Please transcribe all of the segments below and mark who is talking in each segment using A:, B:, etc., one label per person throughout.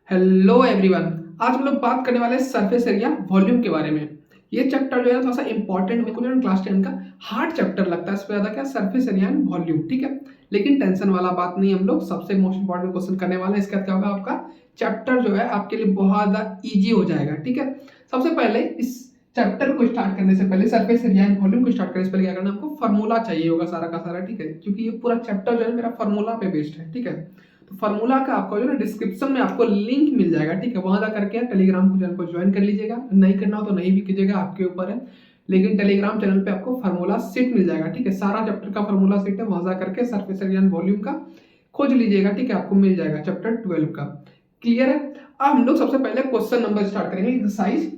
A: Hello everyone. आज हम लोग बात करने वाले हैं सरफेस एरिया वॉल्यूम के बारे में। ये चैप्टर जो है थोड़ा सा इंपॉर्टेंट मेरे को जो है क्लास 10 का हार्ड चैप्टर लगता है। इससे ज्यादा क्या सरफेस एरिया एंड वॉल्यूम, ठीक है। लेकिन टेंशन वाला बात नहीं, हम लोग सबसे मोस्ट इंपॉर्टेंट क्वेश्चन करने वाले हैं। इसके बाद क्या होगा, आपका चैप्टर जो है आपके लिए बहुत ज्यादा ईजी हो जाएगा, ठीक है। सबसे पहले इस चैप्टर को स्टार्ट करने से पहले, सरफेस एरिया एंड वॉल्यूम को स्टार्ट करने से पहले क्या करना, आपको फार्मूला चाहिए होगा सारा का सारा, ठीक है। क्योंकि ये पूरा चैप्टर जो है मेरा फार्मूला पे बेस्ड है, ठीक है। तो फार्मूला का आपको जो है डिस्क्रिप्शन में आपको लिंक मिल जाएगा, ठीक है। वहां जा करके टेलीग्राम को चैनल को ज्वाइन कर लीजिएगा। नहीं करना हो तो नहीं भी कीजिएगा, आपके ऊपर है। लेकिन टेलीग्राम चैनल पे आपको फार्मूला सेट मिल जाएगा, ठीक है। सारा चैप्टर का फार्मूला सेट है, वहां जा करके सरफेस एरिया एंड वॉल्यूम का खोज लीजिएगा, ठीक है। आपको मिल जाएगा चैप्टर 12 का। क्लियर है। अब हम लोग सबसे पहले क्वेश्चन नंबर स्टार्ट करेंगे। एक्सरसाइज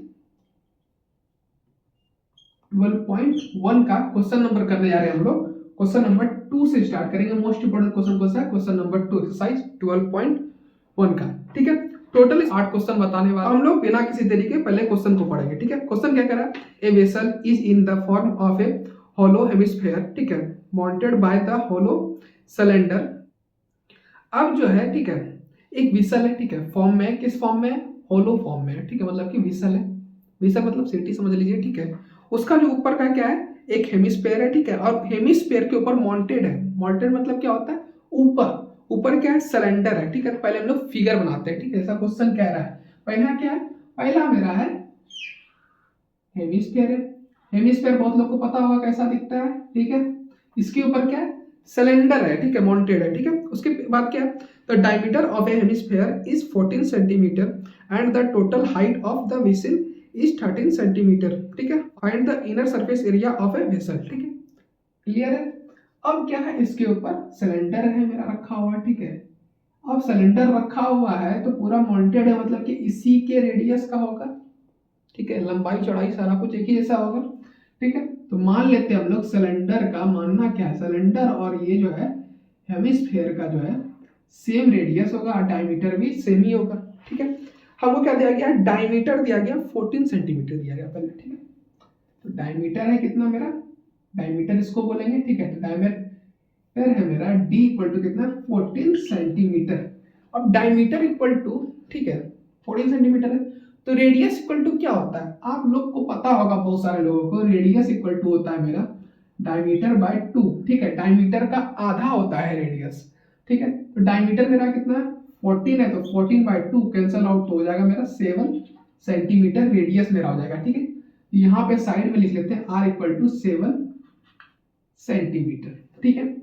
A: 12.1 का क्वेश्चन नंबर करने जा रहे हैं हम लोग। क्वेश्चन नंबर 2 से स्टार्ट करेंगे। मोस्ट इंपोर्टेंट क्वेश्चन कौन सा है? क्वेश्चन नंबर 2, एक्सरसाइज 12.1 का, ठीक है। टोटल 8 क्वेश्चन बताने वाले हम लोग, बिना किसी तरीके पहले क्वेश्चन को पढ़ेंगे, ठीक है। क्वेश्चन क्या कह रहा है? A vessel is in the form of a hollow hemisphere, ठीक है, mounted by the hollow cylinder. अब जो है, ठीक है, एक विसल है, ठीक है। फॉर्म में, किस फॉर्म में? होलो फॉर्म में, ठीक है। मतलब कि विसल है, विसल मतलब सीटी समझ लीजिए, ठीक है। उसका जो ऊपर का क्या है? एक हेमिस्फेयर है, ठीक है। और हेमिस्फेयर के ऊपर माउंटेड है। माउंटेड मतलब क्या होता है? ऊपर। ऊपर क्या है? सिलेंडर है, ठीक है। तो पहले हम लोग फिगर बनाते हैं, ठीक है। ऐसा क्वेश्चन कह रहा है। पहला क्या है? पहला मेरा है हेमिस्फेयर है। हेमिस्फेयर बहुत लोग को पता होगा कैसा दिखता है, ठीक है। इसके ऊपर क्या है? सिलेंडर है, ठीक है, माउंटेड है, ठीक है। उसके बाद क्या है? The diameter of A hemisphere is 14 centimetre and the total height of the vessel is 13 centimetre, ठीक है। Find the inner surface area of a vessel, ठीक है। क्लियर है। अब क्या है? इसके ऊपर सिलेंडर है मेरा रखा हुआ, ठीक है। अब सिलेंडर रखा हुआ है तो पूरा माउंटेड है, मतलब कि इसी के रेडियस का होगा, ठीक है। लंबाई चौड़ाई सारा कुछ एक ही जैसा होगा, ठीक है। तो मान लेते हैं हम लोग सिलेंडर का मानना क्या है? सिलेंडर और ये जो है हेमिस्फेयर का जो है सेम रेडियस होगा और डायमीटर भी सेम ही होगा, ठीक है। हमको क्या दिया गया? डायमीटर दिया गया 14 सेंटीमीटर दिया गया पहले, ठीक है। तो डायमीटर है कितना मेरा? डायमीटर इसको बोलेंगे, ठीक है। तो डायमीटर है मेरा डी इक्वल टू कितना? 14 सेंटीमीटर। अब डायमीटर इक्वल टू, ठीक है, 14 सेंटीमीटर है। तो रेडियस इक्वल टू क्या होता है? आप लोग को पता होगा, बहुत सारे लोगों को। रेडियस इक्वल टू होता है मेरा डायमीटर बाय 2, ठीक है। डायमीटर का आधा होता है रेडियस, ठीक है। तो डायमीटर मेरा कितना है? 14 है, तो 14 बाय 2 कैंसल आउट तो हो जाएगा मेरा 7 सेंटीमीटर रेडियस मेरा हो जाएगा, ठीक है। यहाँ पे साइड में लिख लेते हैं r इक्वल टू 7 सेंटीमीटर, ठीक है।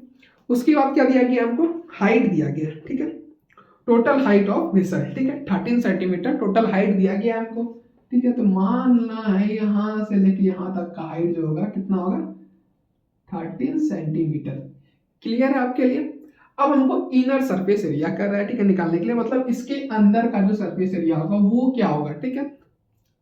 A: उसके बाद क्या दिया गया हमको? हाइट दिया गया, ठीक है। टोटल हाइट ऑफ वेसल, ठीक है, 13 सेंटीमीटर टोटल हाइट दिया गया हमको, ठीक है। तो मानना है यहां से लेके यहां तक का हाइट जो होगा कितना होगा? 13 सेंटीमीटर। क्लियर है आपके लिए। अब हमको इनर सरफेस एरिया कर रहा है, ठीक है, निकालने के लिए। मतलब इसके अंदर का जो सरफेस एरिया होगा वो क्या होगा, ठीक है।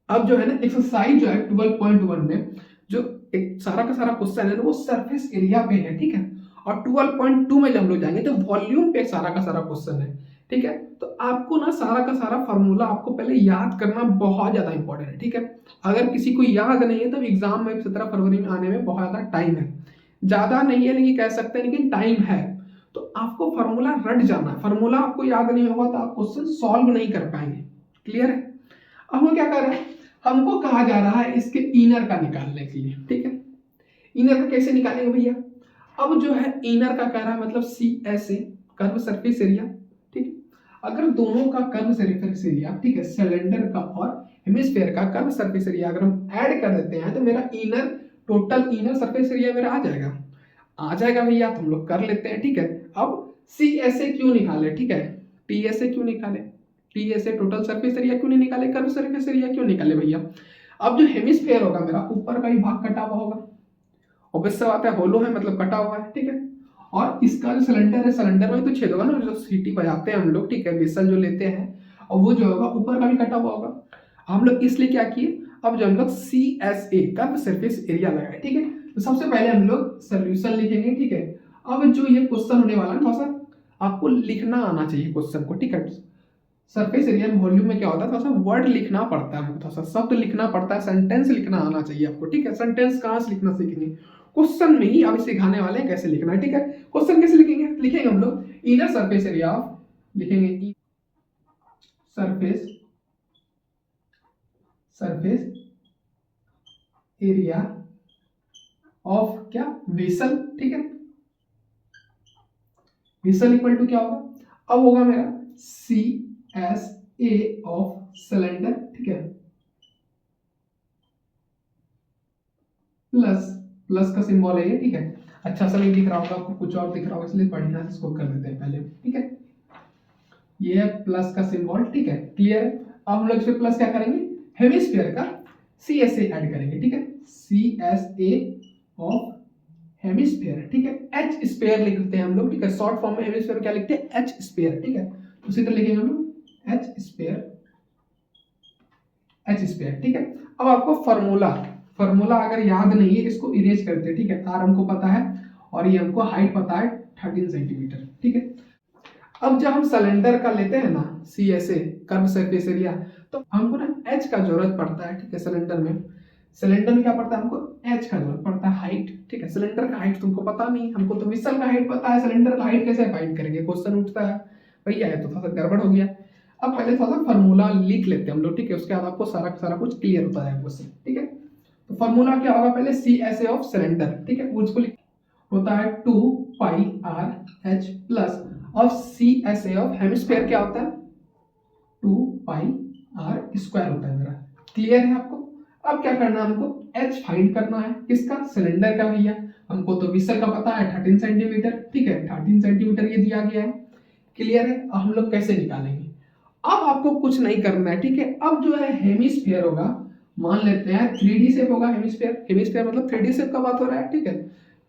A: अब जो है ना, एक्सरसाइज जो है 12.1 में जो एक सारा का सारा क्वेश्चन है ना, वो सरफेस एरिया पे है, ठीक है। और 12.2 में जब हम लोग जाएंगे तो वॉल्यूम पे सारा का सारा क्वेश्चन है, ठीक है। तो आपको ना सारा का सारा फार्मूला आपको पहले याद करना बहुत ज्यादा इंपॉर्टेंट है, ठीक है। अगर किसी को याद नहीं है तो एग्जाम में 17 फरवरी में आने में बहुत ज्यादा टाइम है। ज्यादा नहीं है लेकिन कह सकते हैं, लेकिन टाइम है। तो आपको फार्मूला रट जाना है। फार्मूला आपको याद नहीं होगा तो आप क्वेश्चन सॉल्व नहीं कर पाएंगे। क्लियर है। अब हम क्या कर रहे हैं? हमको कहा जा रहा है इसके इनर का निकालने के लिए, ठीक है। इनर का कैसे निकालेंगे भैया? अब जो है इनर का कह रहा है, मतलब C S A, curve surface area, ठीक है। अगर दोनों का कर्व सरफेस एरिया, ठीक है, सिलेंडर का और हेमिस्फेयर का कर्व सरफेस एरिया अगर हम ऐड कर देते हैं तो मेरा inner, total inner surface area मेरा आ जाएगा भैया। तो हम लोग कर लेते हैं, ठीक है। अब सी एस ए क्यों निकाले, ठीक है, टी एस ए क्यों निकाले, टी एस ए टोटल सरफेस एरिया क्यों नहीं निकाले, कर्व सरफेस एरिया क्यों निकाले भैया? अब जो हेमिस्फेयर होगा मेरा, ऊपर का ही भाग कटा हुआ होगा, ऑब्वियस सा बात है, होलो है मतलब कटा हुआ है, ठीक है। और इसका जो सिलेंडर है, सिलेंडर में तो छेद होगा ना, जो सीटी बजाते हैं हम लोग, ठीक है, वेसल जो लेते हैं, और वो जो होगा ऊपर का भी कटा हुआ होगा। हम लोग इसलिए क्या किए? अब जो हम लोग C S A curve surface area लगाए, ठीक है। तो सबसे पहले हम लोग सोल्यूशन लिखेंगे, ठीक है। अब जो ये क्वेश्चन होने वाला है, थोड़ा सा आपको लिखना आना चाहिए क्वेश्चन को, ठीक है। सरफेस एरिया में वॉल्यूम में क्या होता है, थोड़ा सा वर्ड लिखना पड़ता है हमको, थोड़ा सा शब्द लिखना पड़ता है, सेंटेंस लिखना आना चाहिए आपको, ठीक है। सेंटेंस कहाँ से लिखना सीखेंगे? क्वेश्चन में ही अभी सिखाने वाले हैं कैसे लिखना है, ठीक है। क्वेश्चन कैसे लिखेंगे? लिखेंगे हम लोग इनर सरफेस एरिया ऑफ, लिखेंगे सरफेस एरिया ऑफ क्या वेसल, ठीक है। वेसल इक्वल टू क्या होगा, अब होगा मेरा C S A of cylinder, ठीक है, प्लस प्लस का सिंबल है ये, ठीक है। अच्छा सा नहीं दिख रहा होगा आपको, कुछ और दिख रहा होगा, इसलिए बढ़िया से इसको कर देते हैं पहले, ठीक है। ये है प्लस का सिंबल, ठीक है, क्लियर है। अब हम लोग इस पे प्लस क्या करेंगे, हेमिस्फीयर का सी एस ए ऐड करेंगे, ठीक है, C S A of hemisphere, ठीक है। एच स्पेयर लिखते हैं हम लोग, ठीक है, शॉर्ट फॉर्म में हेमिस्फीयर क्या लिखते हैं, एच स्पेयर, ठीक है। उसी तरह लिखेंगे हम लोग एच स्पेयर, ठीक है। अब आपको फॉर्मूला अगर याद नहीं है इसको इरेज करते हैं, ठीक है। आर हमको पता है और ये हमको हाइट पता है 13 सेंटीमीटर, ठीक है। अब जब हम सिलेंडर का लेते हैं ना C S A curve surface area, तो हमको ना एच का जरूरत पड़ता है, ठीक है। सिलेंडर में क्या पड़ता है, हमको एच का जरूरत पड़ता है, हाइट, ठीक है। सिलेंडर का हाइट तुमको पता नहीं, हमको तो विसल का हाइट पता है, सिलेंडर का हाइट कैसे फाइंड करेंगे, क्वेश्चन उठता है भैया, है तो थोड़ा सा गड़बड़ हो गया। अब पहले थोड़ा सा फॉर्मूला लिख लेते हैं हम लोग, ठीक है, उसके बाद आपको सारा कुछ क्लियर होता है क्वेश्चन, ठीक है। तो फॉर्मूला क्या होगा, पहले C S A of cylinder, ठीक है, उसको होता है 2 pi R H plus of C S A of hemisphere क्या होता है 2 पाई आर स्क्वायर होता है मेरा, क्लियर है आपको। अब क्या करना है, हमको एच फाइंड करना है, किसका, सिलेंडर का भैया। हमको तो विसल का पता है 13 सेंटीमीटर, ठीक है, 13 सेंटीमीटर ये दिया गया है, क्लियर है। अब हम लोग कैसे निकालेंगे, अब आपको कुछ नहीं करना है, ठीक है। अब जो है हेमिस्फीयर होगा, मान लेते हैं 3D शेप होगा हेमिस्फीयर मतलब 3D शेप का बात हो रहा है, ठीक है।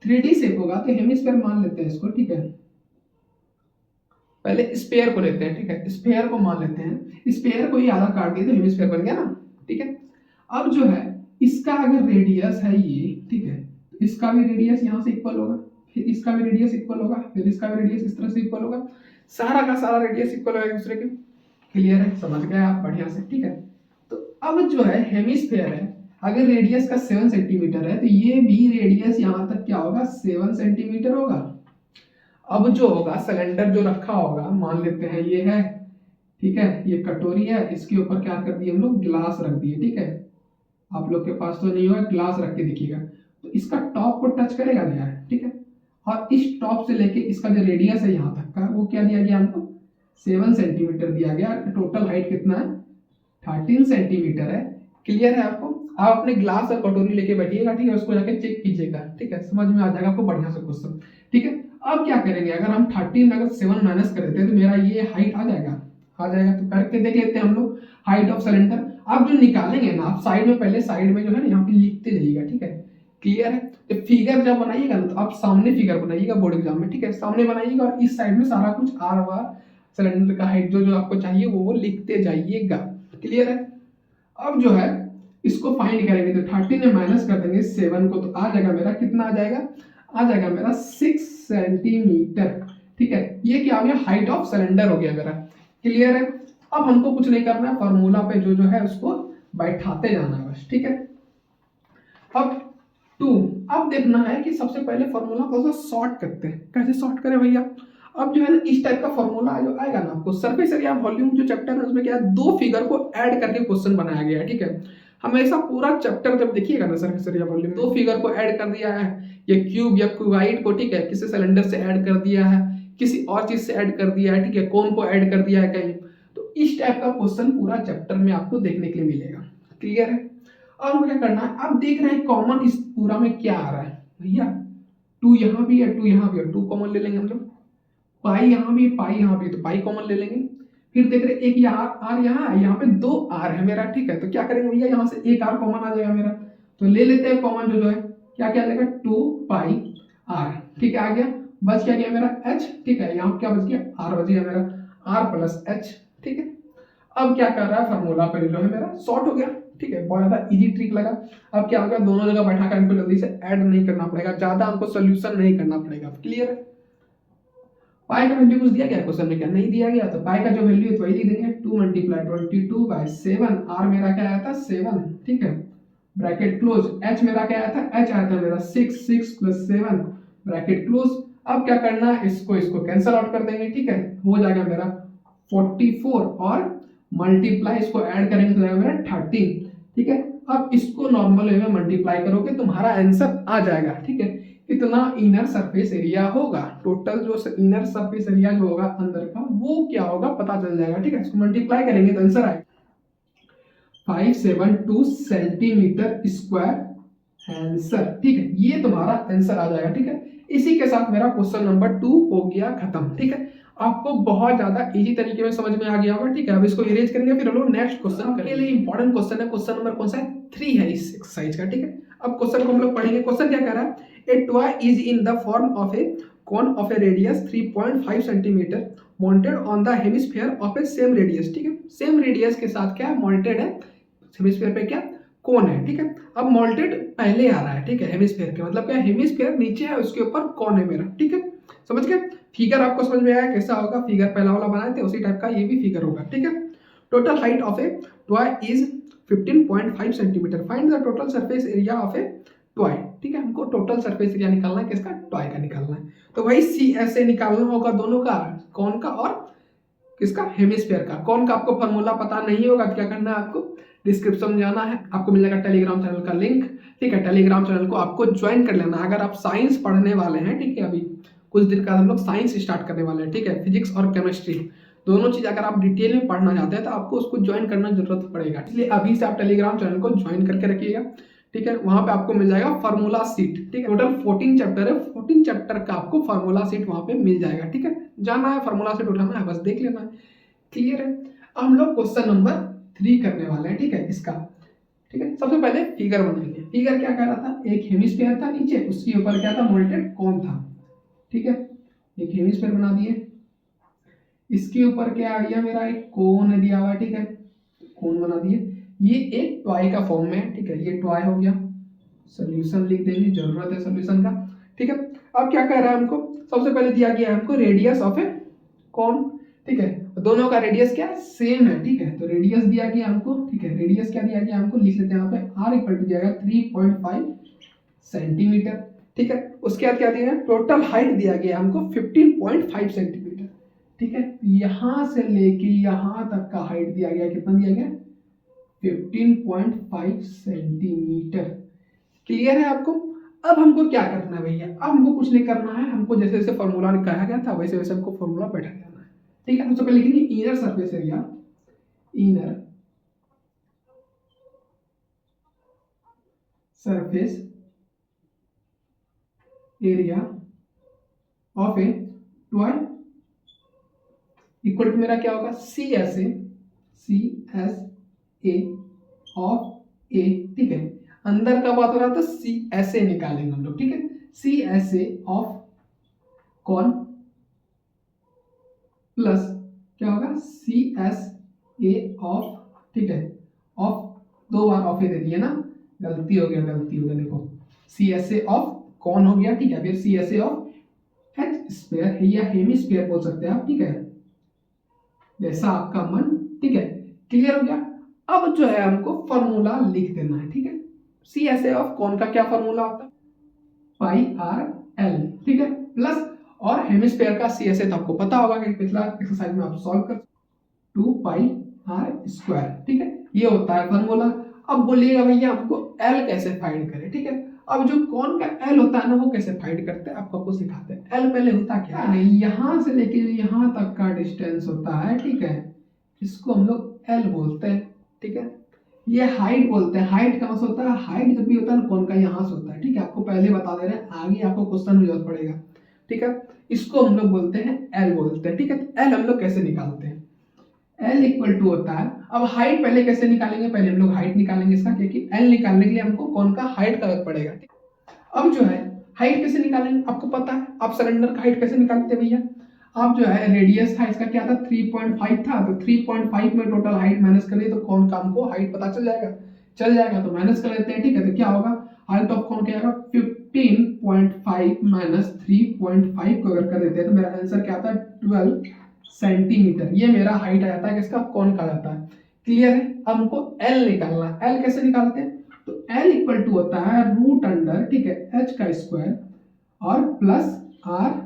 A: 3D शेप होगा तो हेमिस्फीयर मान लेते हैं इसको, ठीक है। पहले स्पेयर को लेते हैं, ठीक है, स्पेयर को मान लेते हैं, स्पेयर को ये आधा काट दिए तो हेमिस्फीयर बन गया ना, ठीक है। अब जो है इसका अगर रेडियस है ये, ठीक है, इसका भी रेडियस यहाँ से इक्वल होगा, फिर इसका भी रेडियस इक्वल होगा, फिर इसका भी रेडियस इस तरह से इक्वल होगा, सारा का सारा रेडियस इक्वल होगा एक दूसरे के, क्लियर है, समझ गए आप बढ़िया से, ठीक है। तो अब जो है हेमिस्फीयर है, अगर रेडियस का 7 सेंटीमीटर है तो ये भी रेडियस यहाँ तक क्या होगा 7 सेंटीमीटर होगा। अब जो होगा सिलेंडर जो रखा होगा, मान लेते हैं ये है, ठीक है, ये कटोरी है, इसके ऊपर क्या कर दिए हम लोग, ग्लास रख दिए, ठीक है। आप लोग के पास तो नहीं होगा, ग्लास रख के दिखिएगा, तो इसका टॉप को टच करेगा ना यार, ठीक है। और इस टॉप से लेके इसका जो रेडियस है यहाँ तक का, वो क्या दिया गया हमको 7 सेंटीमीटर दिया गया, टोटल हाइट कितना है 13 सेंटीमीटर है, क्लियर है आपको। आप अपने ग्लास और कटोरी लेके बैठिएगा, ठीक है, उसको जाके चेक कीजिएगा, ठीक है, समझ में आ जाएगा आपको बढ़िया से क्वेश्चन, ठीक है। अब क्या करेंगे, अगर हम 13 में अगर 7 माइनस कर देते हैं तो मेरा ये हाइट आ जाएगा, तो करके देख लेते हैं हम लोग हाइट ऑफ सिलेंडर। आप जो निकालेंगे ना, आप साइड में पहले साइड में जो है ना यहाँ पे लिखते जाइएगा, ठीक है, क्लियर है। तो फिगर जब बनाइएगा ना तो आप सामने फिगर बनाइएगा बोर्ड एग्जाम में, ठीक है, सामने बनाइएगा और इस साइड में सारा कुछ आर वार सिलेंडर का हाइट जो जो आपको चाहिए वो लिखते जाइएगा, क्लियर है। अब जो है इसको फाइंड करेंगे तो 13 में माइनस कर देंगे 7 को, तो आ जाएगा मेरा कितना आ जाएगा मेरा 6 सेंटीमीटर, ठीक है। ये क्या हो गया, हाइट ऑफ सिलेंडर हो गया मेरा, क्लियर है। अब हमको कुछ नहीं करना है, फॉर्मूला पे जो जो है उसको बैठाते जाना है बस, ठीक है। अब 2, अब देखना है कि सबसे पहले फॉर्मूला को शॉर्ट करते हैं, कैसे शॉर्ट करें भैया। अब जो है ना इस टाइप का फॉर्मूला जो आएगा ना आपको, सरफेस एरिया वॉल्यूम जो चैप्टर है उसमें क्या है, 2 फिगर को ऐड करके क्वेश्चन बनाया गया है, ठीक है। हमेशा पूरा चैप्टर जब देखिएगा ना सरफेस एरिया वॉल्यूम 2 फिगर को ऐड कर दिया है, ये क्यूब या क्यूबाइड को, ठीक है, किसी सिलेंडर से ऐड कर दिया है, किसी और चीज से ऐड कर दिया है, ठीक है, कौन को ऐड कर दिया है कहीं, तो इस टाइप का क्वेश्चन पूरा चैप्टर में आपको देखने के लिए मिलेगा, क्लियर है। अब क्या करना है, अब देख रहे हैं कॉमन इस पूरा में क्या आ रहा है भैया, 2 यहाँ भी है 2 यहाँ भी है, 2 कॉमन ले लेंगे हम लोग, पाई यहाँ भी पाई यहाँ भी, तो पाई कॉमन ले लेंगे। फिर देख रहे एक आर यहाँ पे 2 आर है मेरा, ठीक है, तो क्या करेंगे भैया यहाँ से एक आर कॉमन आ जाएगा मेरा, तो ले लेते हैं कॉमन जो है, क्या क्या आ जाएगा 2 पाई आर, ठीक है, आ गया, बच क्या गया मेरा एच, ठीक है, यहाँ क्या बच गया आर बच गया मेरा, आर प्लस एच, ठीक है। अब क्या कर रहा है, फार्मूला पर जो है मेरा शॉर्ट हो गया, ठीक है, बहुत ज्यादा इजी ट्रिक लगा। अब क्या होगा, दोनों जगह बैठा कर हमको जल्दी से ऐड नहीं करना पड़ेगा, ज्यादा हमको सोल्यूशन नहीं करना पड़ेगा, क्लियर है। पाई का वैल्यू कुछ दिया गया क्वेश्चन में, क्या नहीं दिया गया, तो पाई का जो वैल्यू है तो वही लिख देंगे 2 मल्टीप्लाई 22/7, आर मेरा क्या आया था 7, ठीक है, ब्रैकेट क्लोज, एच मेरा क्या आया था, एच आया था मेरा 6 + 7 ब्रैकेट क्लोज। अब क्या करना है, इसको कैंसिल आउट कर देंगे, ठीक है, हो जाएगा मेरा 44 और मल्टीप्लाई, इसको ऐड करेंगे तो जाएगा मेरा 13, ठीक है। अब इसको नॉर्मल वे में मल्टीप्लाई करोगे तुम्हारा आंसर आ जाएगा, ठीक है। इतना इनर सरफेस एरिया होगा, टोटल जो इनर सरफेस एरिया जो होगा अंदर का वो क्या होगा पता चल जाएगा, ठीक है। इसको मल्टीप्लाई करेंगे तो आंसर आएगा 572 सेंटीमीटर स्क्वायर आंसर, ठीक है। ये तुम्हारा आंसर आ जाएगा, ठीक है। इसी के साथ मेरा क्वेश्चन नंबर 2 हो गया खत्म, ठीक है। आपको बहुत ज्यादा इजी तरीके में समझ में आ गया होगा, ठीक है। अब इसको इरेज करेंगे, फिर हम लोग नेक्स्ट क्वेश्चन के लिए इंपॉर्टेंट क्वेश्चन है। क्वेश्चन नंबर कौन सा है? 3 है इस एक्सरसाइज का, ठीक है। अब क्वेश्चन को हम लोग पढ़ेंगे। क्वेश्चन क्या कह रहा है? ए toy is in the form of A cone of a radius 3.5 centimetre mounted on the hemisphere of a same radius, ठीक है। सेम रेडियस के साथ क्या है? mounted है हेमिस्फीयर पे, क्या कोन है, ठीक है। अब मोल्टेड पहले आ रहा है, ठीक है, हेमिस्फीयर के, मतलब क्या हेमिस्फीयर नीचे है, उसके ऊपर कौन है मेरा, ठीक है। समझ गए? फिगर आपको समझ में आया कैसा होगा? फिगर पहला वाला बनाए थे उसी टाइप का ये भी फिगर होगा, ठीक है। Total height of a toy is 15.5 centimetre. Find the total surface area of a toy, ठीक है। हमको टोटल सरफेस एरिया निकालना है, किसका? टॉय का निकालना है। तो भाई सी ऐसे निकालना होगा दोनों का, कौन का और किसका? हेमिस्फीयर का। कौन का आपको फॉर्मूला पता नहीं होगा तो क्या करना है आपको? डिस्क्रिप्शन में जाना है, आपको मिल जाएगा टेलीग्राम चैनल का लिंक, ठीक है। टेलीग्राम चैनल को आपको ज्वाइन कर लेना। अगर आप साइंस पढ़ने वाले हैं, ठीक है, अभी कुछ दिन का हम लोग साइंस स्टार्ट करने वाले हैं, ठीक है। फिजिक्स और केमिस्ट्री दोनों चीज अगर आप डिटेल में पढ़ना चाहते हैं तो आपको उसको ज्वाइन करना जरूरत पड़ेगा, इसलिए अभी से आप टेलीग्राम चैनल को ज्वाइन करके रखिएगा, ठीक है। वहां पे आपको मिल जाएगा फार्मूला सीट, ठीक है। टोटल 14 चैप्टर है, 14 चैप्टर का आपको फार्मूला सीट वहां पे मिल जाएगा, ठीक है। जाना है फार्मूला सीट उठाना है, बस देख लेना है, क्लियर है। अब हम लोग क्वेश्चन नंबर 3 करने वाले हैं, ठीक है, इसका, ठीक है। सबसे पहले फिगर बनाएंगे। फिगर क्या कह रहा था? एक हेमिस्फीयर था नीचे, उसके ऊपर क्या था? मोल्टेड कौन था, ठीक है। एक हेमिस्फीयर बना दिए, इसके ऊपर क्या आ गया मेरा? एक कोन दिया हुआ, ठीक है, कोन बना दिए। ये एक टॉय का फॉर्म में है, ठीक है, ये टॉय हो गया। सोल्यूशन लिख देंगे, जरूरत है सोल्यूशन का, ठीक है। अब क्या कह रहा है हमको? सबसे पहले दिया गया है हमको रेडियस ऑफ ए कौन, ठीक है। दोनों का रेडियस क्या है? सेम है, ठीक है। तो रेडियस दिया गया हमको, ठीक है। रेडियस क्या दिया गया हमको? लिख लेते हैं यहाँ पे, r इक्वल टू दिया गया 3.5 सेंटीमीटर, ठीक है। उसके बाद क्या दिया गया? टोटल हाइट दिया गया हमको 15.5 सेंटीमीटर, ठीक है। यहां से लेके यहां तक का हाइट दिया गया, कितना दिया गया? 15.5 सेंटीमीटर, क्लियर है आपको? अब हमको क्या करना है भैया? अब हमको कुछ नहीं करना है, हमको जैसे जैसे फॉर्मूला कहा गया था वैसे वैसे हमको फॉर्मूला बैठा देना है, ठीक है। सबसे पहले लिखेंगे inner surface area, inner surface area of a toy equal to मेरा क्या होगा? सी एस ए ऑफ ए, ठीक है। अंदर का बात हो रहा था, सी एस ए निकालेंगे हम लोग, ठीक है। सी एस ए ऑफ कौन प्लस क्या होगा? सी एस ए ऑफ, ठीक है, ऑफ, दो बार ऑफ ए दे दिए ना, गलती हो गया, देखो, सी एस ए ऑफ कौन हो गया, ठीक है। फिर C S A of H square या हेमिस्फीयर बोल सकते हैं आप, ठीक है, जैसा आपका मन, ठीक है, क्लियर हो गया। अब जो है हमको फॉर्मूला लिख देना है, ठीक है। सी एस ए ऑफ कौन का क्या फॉर्मूला होता है? पाई आर एल, ठीक है, प्लस और हेमिस्फीयर का सी एस ए तो आपको पता होगा कि पिछला एक्सरसाइज में आप सॉल्व कर 2 पाई आर स्क्वायर, ठीक है, ये होता है फॉर्मूला। अब बोलिएगा भैया हमको एल कैसे फाइंड करें, ठीक है। अब जो कौन का एल होता है ना, वो कैसे फाइंड करते हैं आपको सिखाते हैं। एल पहले होता क्या है? यहां से लेके यहां तक का डिस्टेंस होता है, ठीक है, इसको हम लोग एल बोलते हैं, ठीक है। ये हाइट बोलते हैं, हाइट कहां से होता है? हाइट जब भी होता है ना कौन का, यहां से होता है, ठीक है। आपको पहले बता दे रहे हैं, आगे आपको क्वेश्चन में जरूरत पड़ेगा, ठीक है। इसको हम लोग बोलते हैं एल बोलते हैं, ठीक है। एल हम लोग कैसे निकालते हैं? एल इक्वल टू होता है, अब हाइट पहले कैसे निकालेंगे? पहले हम लोग हाइट निकालेंगे इसका, क्योंकि एल निकालने के लिए हमको कौन का हाइट का जरूरत पड़ेगा, ठीक। अब जो है हाइट कैसे निकालेंगे आपको पता है। आप सिलेंडर का हाइट कैसे निकालते हैं भैया? आप जो है रेडियस था इसका क्या था? 3.5 था, तो 3.5 में टोटल हाइट माइनस करिए तो कौन का हमको हाइट पता चल जाएगा, तो माइनस कर लेते हैं, ठीक है। तो क्या होगा? हाइट ऑफ कौन क्या आएगा? 15.5 माइनस 3.5 को अगर कर देते हैं तो मेरा आंसर क्या आता है? 12 सेंटीमीटर। ये मेरा हाइट आ जाता है, किसका? कौन का जाता है, क्लियर है। अब हमको एल निकालना है। एल कैसे निकालते हैं? तो एल इक्वल टू होता है रूट अंडर, ठीक है, एच का स्क्वायर और प्लस आर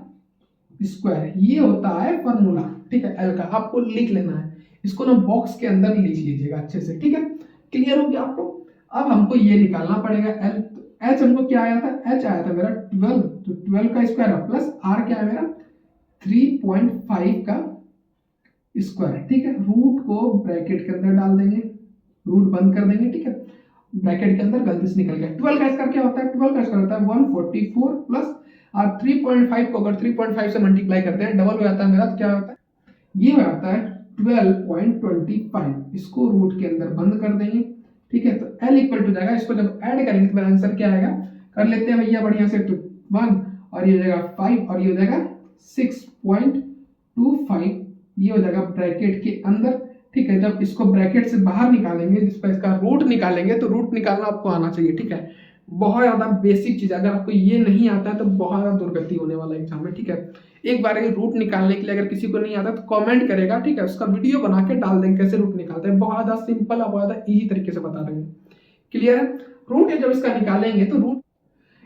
A: स्क्वायर, ये होता है फॉर्मूला, ठीक है, एल का। आपको लिख लेना है, इसको ना बॉक्स के अंदर लिख लीजिएगा अच्छे से, ठीक है। क्लियर हो गया आपको? अब हमको ये निकालना पड़ेगा एल। एच हमको क्या आया था? एच आया था मेरा 12, तो 12 का स्क्वायर प्लस आर क्या है मेरा 3.5 का स्क्वायर, ठीक है। रूट को ब्रैकेट के अंदर डाल देंगे, रूट बंद कर देंगे, ठीक है। ब्रैकेट के अंदर गलती से निकल गया। 12 का स्क्वायर क्या होता है? 12 का स्क्वायर होता है 144 प्लस 3.5 को अगर 3.5 से मल्टीप्लाई करते हैं डबल हो जाता है मेरा, तो क्या होता है? ये हो जाता है 12.25। इसको रूट के अंदर बंद कर देंगे, ठीक है। तो एल इक्वल टू जाएगा, इसको जब ऐड करेंगे तो मेरा आंसर क्या आएगा? कर लेते हैं भैया बढ़िया से, 1 और ये हो जाएगा 5 और ये हो जाएगा 6.25, ये हो जाएगा ब्रैकेट के अंदर, ठीक है। जब इसको ब्रैकेट से बाहर निकालेंगे, जिस पर इसका रूट निकालेंगे, तो रूट निकालना आपको आना चाहिए, ठीक है। बहुत ज़्यादा बेसिक चीज़, अगर आपको ये नहीं आता है तो बहुत ज़्यादा दुर्गति होने वाला एग्जाम में, ठीक है। एक बार ये रूट निकालने के लिए अगर किसी को नहीं आता तो कमेंट करेगा, ठीक है। उसका वीडियो बना के डाल देंगे कैसे रूट निकालते हैं, बहुत ज़्यादा सिंपल और बहुत ज़्यादा ईजी तरीके से बता देंगे। क्लियर है? रूट जब इसका निकालेंगे तो रूट,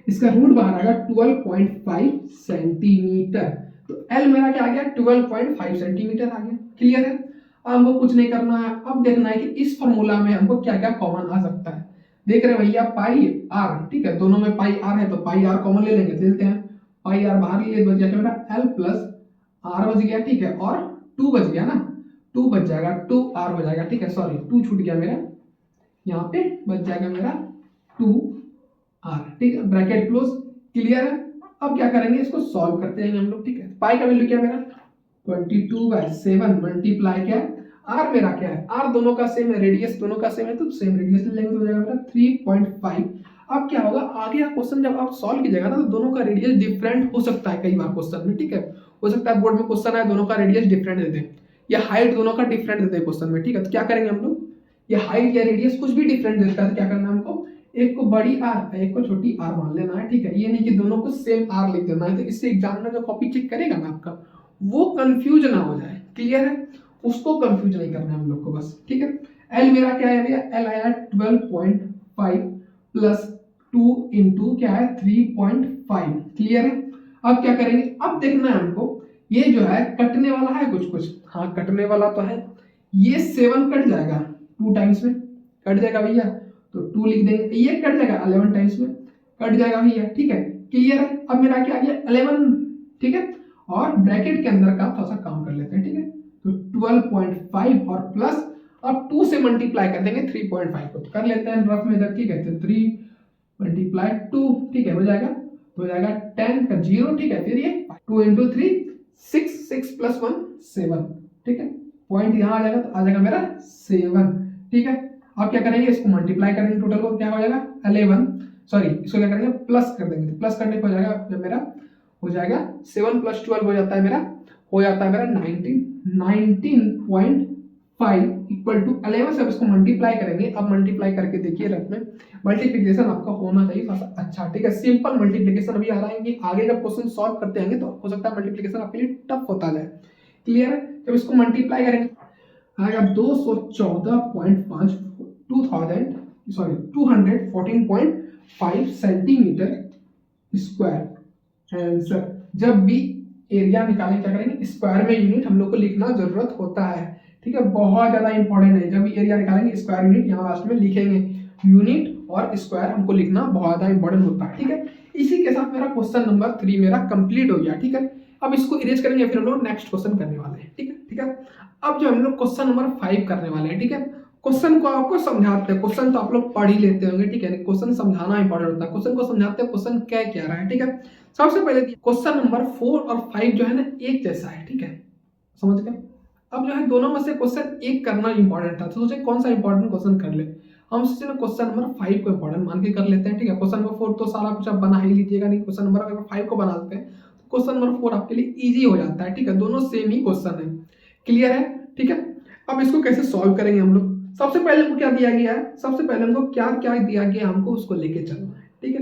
A: इसका रूट बाहर आएगा 12.5 सेंटीमीटर। तो एल मेरा क्या आ गया? 12.5 सेंटीमीटर आ गया। क्लियर है? अब हमको कुछ नहीं करना है, अब देखना है कि इस फॉर्मूला में हमको क्या क्या कॉमन आ सकता है। देख रहे हैं भैया पाई आर, ठीक है। दोनों में पाई आर है तो पाई आर कॉमन ले लेंगे, लेते हैं। पाई आर बाहर ले, बच गया क्या मेरा? एल प्लस आर बच गया, ठीक है। और 2 बच गया ना, 2 बच जाएगा, 2 आर हो जाएगा, ठीक है। सॉरी 2 छूट गया मेरा, यहाँ पे बच जाएगा मेरा 2 आर, ठीक है। Bracket close. क्लियर है? अब क्या करेंगे, इसको सॉल्व करते हैं हम लोग, ठीक है। पाई का वैल्यू क्या मेरा 22/7 मल्टीप्लाई क्या है आर मेरा क्या है? आर दोनों का सेम है, रेडियस दोनों का सेम है, तो सेम रेडियस ले लेंगे, तो हो जाएगा मेरा 3.5। अब क्या होगा आगे का क्वेश्चन जब आप सॉल्व कीजिएगा ना, तो दोनों का रेडियस डिफरेंट हो सकता है कई बार क्वेश्चन में, ठीक है। हो सकता है बोर्ड में क्वेश्चन आए दोनों का रेडियस डिफरेंट दे दे, या हाइट दोनों का डिफरेंट दे दे क्वेश्चन में, ठीक है। तो क्या करेंगे हम लोग, ये हाइट या रेडियस कुछ भी डिफरेंट देता है तो क्या करना है हमको, एक को बड़ी आर एक को छोटी आर मान लेना है, ठीक है। ये नहीं कि दोनों को सेम आर लिख देना है, तो इससे एग्जामिनर जो कॉपी चेक करेगा ना आपका, वो कंफ्यूज ना हो जाए। क्लियर है? उसको कंफ्यूज नहीं करना है हम लोग को बस, ठीक है। एल मेरा क्या है भैया? एल आया 12.5 प्लस 2 इंटू क्या है 3.5। क्लियर है? अब क्या करेंगे, अब देखना है हमको, ये जो है कटने वाला है कुछ कुछ, हाँ कटने वाला तो है। ये 7 कट जाएगा 2 टाइम्स में, कट जाएगा भैया, तो 2 लिख देंगे। ये कट जाएगा 11 टाइम्स में, कट जाएगा भैया, ठीक है। क्लियर है? अब मेरा क्या आ गया 11, ठीक है। और ब्रैकेट के अंदर का थोड़ा सा काम कर लेते हैं, ठीक है। तो 12.5 और प्लस अब 2 से मल्टीप्लाई कर देंगे 3.5 को, तो कर लेते हैं रफ में इधर, ठीक है। तो 3 मल्टीप्लाई 2, ठीक है, हो जाएगा, तो हो जाएगा 10 का 0, ठीक है। फिर ये 2 इंटू 3 6, 6 प्लस 1 7, ठीक है। पॉइंट यहाँ आ जाएगा, तो आ जाएगा मेरा 7, ठीक है। अब क्या करेंगे, इसको मल्टीप्लाई करेंगे टोटल को, क्या हो जाएगा 11, सॉरी इसको क्या करेंगे प्लस कर देंगे, तो प्लस करने को हो जाएगा मेरा, हो जाएगा 7 प्लस 12 हो जाता है मेरा, हो जाता है मेरा 19.5 इक्वल टू 11 से इसको मल्टीप्लाई करेंगे। अब मल्टीप्लाई करके देखिए रफ में, मल्टीप्लिकेशन आपका होना चाहिए थोड़ा सा अच्छा, ठीक है। सिंपल मल्टीप्लिकेशन अभी आ रहा है, आगे जब क्वेश्चन सॉल्व करते हैं तो हो सकता है मल्टीप्लिकेशन आपके लिए टफ होता जाए। क्लियर है? जब इसको मल्टीप्लाई करेंगे आएगा 214.5 214.5 सेंटीमीटर स्क्वायर आंसर। जब भी एरिया निकालें क्या करेंगे, स्क्वायर में यूनिट हम लोग को लिखना जरूरत होता है, ठीक है। बहुत ज्यादा इंपॉर्टेंट है, जब भी एरिया निकालेंगे स्क्वायर यूनिट यहाँ लास्ट में लिखेंगे, यूनिट और स्क्वायर हमको लिखना बहुत ज्यादा इंपॉर्टेंट होता है, ठीक है। इसी के साथ मेरा क्वेश्चन नंबर 3 मेरा कंप्लीट हो गया, ठीक है। अब इसको इरेज करेंगे, फिर हम लोग नेक्स्ट क्वेश्चन करने वाले हैं, ठीक है, ठीक है। अब जो हम लोग क्वेश्चन नंबर 5 करने वाले हैं, ठीक है। क्वेश्चन को आपको समझाते हैं, क्वेश्चन तो आप लोग पढ़ ही लेते होंगे, ठीक है। क्वेश्चन समझाना इंपॉर्टेंट होता है, क्वेश्चन को समझाते हैं क्वेश्चन क्या क्या रहा है, ठीक है। सबसे पहले क्वेश्चन नंबर 4 और 5 जो है ना एक जैसा है, ठीक है, समझ गए। अब जो है दोनों में से क्वेश्चन एक करना इंपॉर्टेंट था, तो सोचे कौन सा इंपॉर्टेंट क्वेश्चन कर ले। हम सोचे ना क्वेश्चन नंबर 5 को इंपॉर्टेंट मान के कर लेते हैं, ठीक है। क्वेश्चन नंबर 4 तो सारा कुछ आप बना ही लीजिएगा, नहीं क्वेश्चन नंबर 5 को बना लेते हैं, तो क्वेश्चन नंबर 4 आपके लिए इजी हो जाता है, ठीक है। दोनों सेम ही क्वेश्चन है। क्लियर है? ठीक है। अब इसको कैसे सॉल्व करेंगे हम लोग, सबसे पहले हमको क्या दिया गया है, सबसे पहले हमको क्या क्या दिया गया हमको उसको लेके चलना है, ठीक है।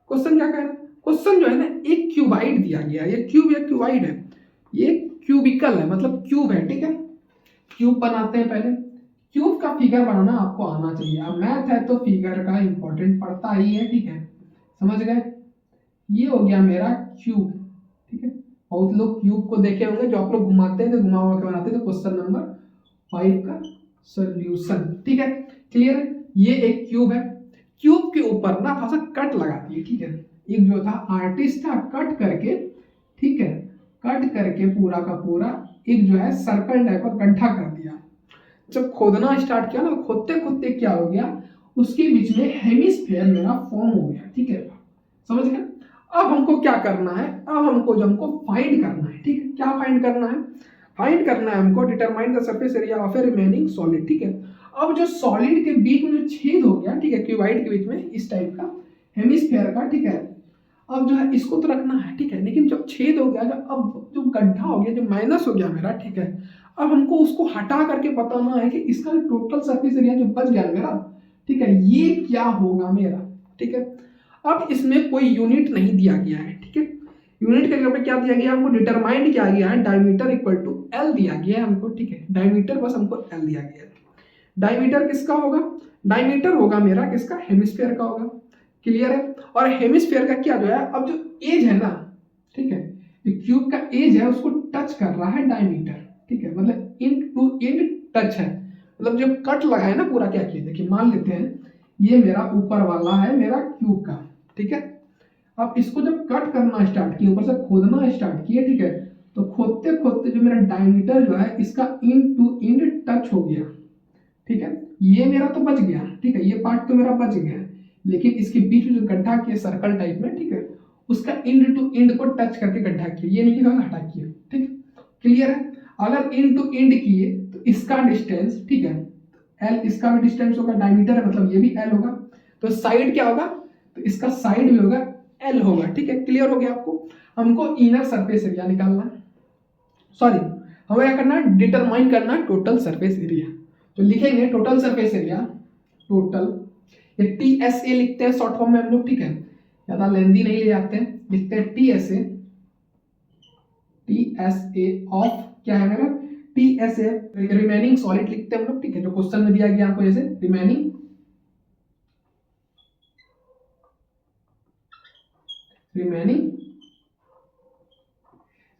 A: क्वेश्चन क्या कह रहा है, क्वेश्चन जो है ना एक क्यूबाइड दिया गया है, ये क्यूब या क्यूबाइड है, ये क्यूबिकल है, मतलब क्यूब है, ठीक है। क्यूब बनाते हैं पहले, क्यूब का फिगर बनाना आपको आना चाहिए। अब मैथ है तो फिगर का इंपॉर्टेंट पड़ता ही है, ठीक है, समझ गए। ये हो गया मेरा क्यूब, ठीक है। बहुत लोग क्यूब को देखे होंगे जो आप लोग घुमाते हैं, तो घुमा हुआ के बनाते हैं, तो क्वेश्चन नंबर 5 का सोल्यूशन। ठीक है, क्लियर है। ये एक क्यूब है, क्यूब के ऊपर ना थोड़ा सा कट लगा दिए। ठीक है, एक जो था आर्टिस्ट था कट करके, ठीक है, कट करके पूरा का पूरा एक जो है सर्कल टाइप का गड्ढा कर दिया। जब खोदना स्टार्ट किया ना, खोदते खोदते क्या हो गया, उसके बीच में हेमिस्फीयर मेरा फॉर्म हो गया। ठीक है, समझ गए। अब हमको क्या करना है, अब हमको जो हमको फाइंड करना है, ठीक है, क्या फाइंड करना है, फाइंड करना है हमको determine the surface area of A remaining solid. ठीक है, अब जो सॉलिड के बीच में जो छेद हो गया, ठीक है, क्यूबाइड के बीच में इस टाइप का हेमिस्फीयर का, ठीक है, अब जो है इसको तो रखना है। ठीक है, लेकिन जब छेद हो गया, जब अब जो गड्ढा हो गया, जो माइनस हो गया मेरा, ठीक है, अब हमको उसको हटा करके बताना है कि इसका टोटल सरफेस एरिया जो बच गया मेरा, ठीक है, ये क्या होगा मेरा। ठीक है, अब इसमें कोई यूनिट नहीं दिया गया है। ठीक है, यूनिट के जगह पे क्या दिया गया हमको, डिटरमाइंड किया गया है डायमीटर इक्वल टू एल दिया गया है हमको। ठीक है, डायमीटर बस हमको एल दिया गया है। डायमीटर किसका होगा, डायमीटर होगा मेरा किसका, हेमिस्फीयर का होगा। क्लियर है। और हेमिस्फीयर का क्या जो है, अब जो एज है ना, ठीक है, जो क्यूब का एज है उसको टच कर रहा है डायमीटर। ठीक है, मतलब इन टू इन टच है, मतलब जब कट लगा है ना पूरा, क्या किया देखिए, मान लेते हैं ये मेरा ऊपर वाला है मेरा क्यूब का। ठीक है, अब इसको जब कट करना स्टार्ट किया, ऊपर से खोदना स्टार्ट किया, ठीक है, तो खोदते खोदते जो मेरा डायमीटर जो है इसका इन टू इन टच हो गया। ठीक है, ये मेरा तो बच गया। ठीक है, ये पार्ट तो मेरा बच गया, लेकिन इसके बीच में जो गड्ढा किया सर्कल टाइप में, ठीक है, उसका इंड टू इंड को टच करके गड्ढा किया, ये नहीं कि हटा किया। ठीक, क्लियर है। अगर इंड टू इंड किए तो इसका डिस्टेंस, ठीक है, एल, इसका भी डिस्टेंस होगा, डायमीटर है मतलब ये भी एल होगा, तो साइड क्या होगा, तो इसका साइड भी होगा एल होगा। ठीक है, क्लियर हो गया आपको। हमको इनर सरफेस एरिया निकालना, सॉरी हमें क्या करना है, डिटरमाइन करना टोटल सरफेस एरिया। तो लिखेंगे टोटल सरफेस एरिया, टोटल, ये टी एस ए लिखते हैं शॉर्ट फॉर्म में हम लोग। ठीक है, ज्यादा लेंदी नहीं ले जाते हैं, लिखते हैं T S A, T S A of क्या है मेरा, टी एस ए रिमेनिंग सॉलिड लिखते हैं हम लोग। ठीक है, जो क्वेश्चन में दिया गया आपको, जैसे रिमेनिंग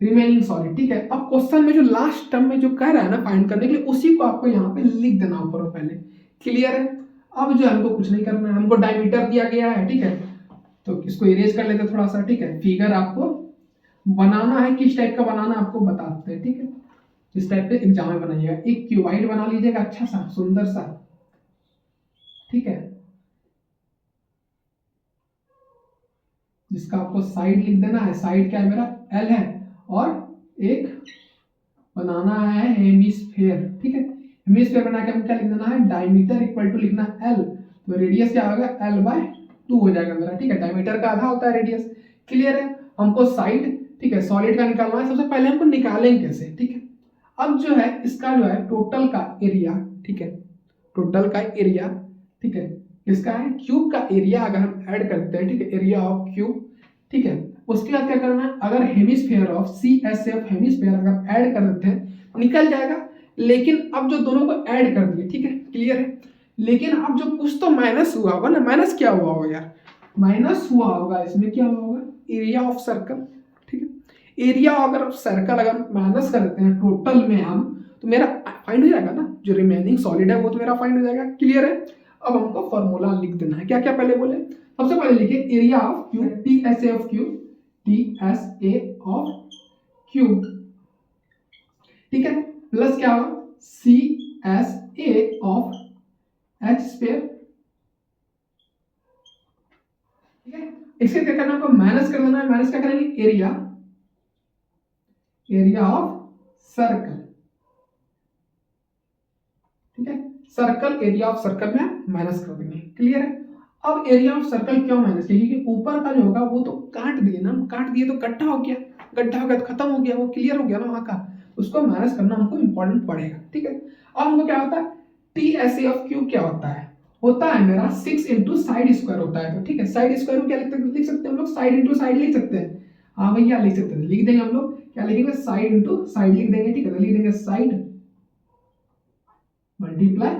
A: रिमेनिंग सॉलिड। ठीक है, अब क्वेश्चन में जो लास्ट टर्म में जो कह रहा है ना फाइंड करने के लिए, उसी को आपको यहाँ पे लिख देना ऊपर और पहले। क्लियर है। अब जो हमको कुछ नहीं करना है, हमको डायमीटर दिया गया है। ठीक है, तो इसको इरेज कर लेते थोड़ा सा। ठीक है, फिगर आपको बनाना है, किस टाइप का बनाना आपको बताते हैं। ठीक है, इस टाइप पे एग्जाम में बनाइएगा, एक क्यूबाइड बना लीजिएगा अच्छा सा सुंदर सा। ठीक है, जिसका आपको साइड लिख देना है, साइड क्या है मेरा, एल है, और एक बनाना है हेमिस्फीयर। ठीक है, हेमिस्फीयर बना के हम क्या लिख देना है, डायमीटर इक्वल टू लिखना एल, तो रेडियस क्या होगा, एल बाय 2 हो जाएगा मेरा। ठीक है, डायमीटर का आधा होता है रेडियस। क्लियर है। हमको साइड, ठीक है, सॉलिड का निकालना है। सबसे पहले हमको निकालेंगे कैसे, ठीक है, अब जो है इसका जो है टोटल का एरिया, ठीक है, टोटल का एरिया, ठीक है, इसका है क्यूब का एरिया अगर हम ऐड करते हैं, ठीक है, एरिया ऑफ क्यूब। ठीक है, उसके बाद क्या करना है, अगर hemisphere of C S F hemisphere अगर ऐड कर देते हैं निकल जाएगा। लेकिन अब जो दोनों को ऐड कर दिए, ठीक है, क्लियर है, लेकिन अब जो कुछ तो माइनस हुआ होगा ना, माइनस क्या हुआ होगा यार, माइनस हुआ होगा इसमें, क्या हुआ होगा, एरिया ऑफ सर्कल। ठीक है, एरिया अगर सर्कल अगर माइनस कर देते हैं टोटल में हम, तो मेरा फाइंड हो जाएगा ना, जो रिमेनिंग सॉलिड है वो तो मेरा फाइंड हो जाएगा। क्लियर है। अब हमको फॉर्मूला लिख देना है, क्या क्या पहले बोले, सबसे पहले लिखिए area of cube, T S A of cube, T S A of cube, ठीक है, प्लस क्या होगा, C S A of H square. ठीक है, इसके क्या करना है, आपको माइनस कर देना है, माइनस क्या करेंगे, एरिया, एरिया ऑफ सर्कल। ठीक है, सर्कल, एरिया ऑफ सर्कल में माइनस कर देंगे। क्लियर है। अब एरिया ऑफ सर्कल क्यों माइनस किया, क्योंकि ऊपर का जो होगा वो तो काट दिए ना, काट दिए तो गड्ढा हो गया, गड्ढा हो गया तो खत्म हो गया, वो क्लियर हो गया ना वहां का, उसको माइनस करना हमको इंपॉर्टेंट पड़ेगा। ठीक है, अब हमको क्या होता है, T S A of cube क्या होता है मेरा 6 इंटू साइड स्क्वायर होता है। तो ठीक है, साइड स्क्वायर को क्या लिख सकते हैं हम लोग, साइड इंटू साइड लिख सकते हैं। हाँ भैया लिख सकते हैं, लिख देंगे हम लोग, क्या लिखेंगे, साइड इंटू साइड लिख देंगे। ठीक है, तो लिख देंगे साइड मल्टीप्लाई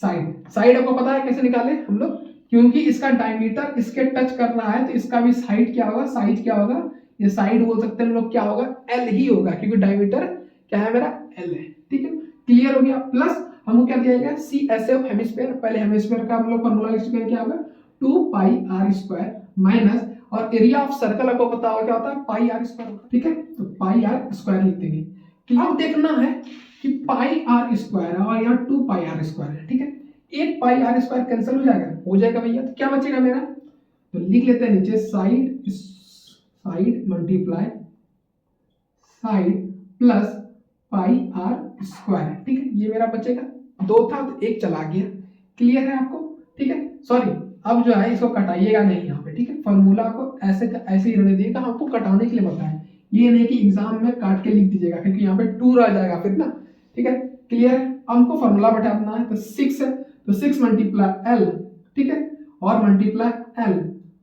A: साइड। साइड आपको पता है कैसे निकाले हम लोग, क्योंकि इसका डायमीटर इसके टच कर रहा है, तो इसका भी साइड क्या होगा, साइज क्या होगा, ये साइड बोल सकते हैं हम लोग, क्या होगा, एल ही होगा, क्योंकि डायमीटर क्या है मेरा, एल है। ठीक है, क्लियर हो गया। प्लस हमको क्या दिया गया, C S A of hemisphere, पहले हेमिस्फेयर का हम लोग फॉर्मूला लिख चुके हैं, क्या होगा 2 पाई आर स्क्वायर माइनस, और एरिया ऑफ सर्कल आपको पता होगा क्या होता है, पाई आर स्क्वायर होता है, ठीक है, तो पाई आर स्क्वायर लिख देंगे। अब देखना है कि पाई आर स्क्वायर है और यहाँ 2 पाई आर स्क्वायर है, ठीक है, एक पाई आर स्क्वायर कैंसिल हो जाएगा भैया, तो क्या बचेगा मेरा, तो लिख लेते हैं नीचे side multiply side plus pi are square, ठीक है, ये मेरा बचेगा, 2 था तो 1 चला गया, क्लियर है आपको, ठीक है। सॉरी, अब जो है इसको कटाइएगा नहीं यहाँ पे, ठीक है, फॉर्मूला को ऐसे ऐसे ही रहने दिएगा, हमको कटाने के लिए बताया, ये नहीं कि एग्जाम में काट के लिख दीजिएगा, क्योंकि यहाँ पे 2 रह जाएगा फिर ना, ठीक है, क्लियर है। हमको फॉर्मूला बैठाना है, तो 6 है, तो 6 मल्टीप्लाई एल, ठीक है, और मल्टीप्लाई एल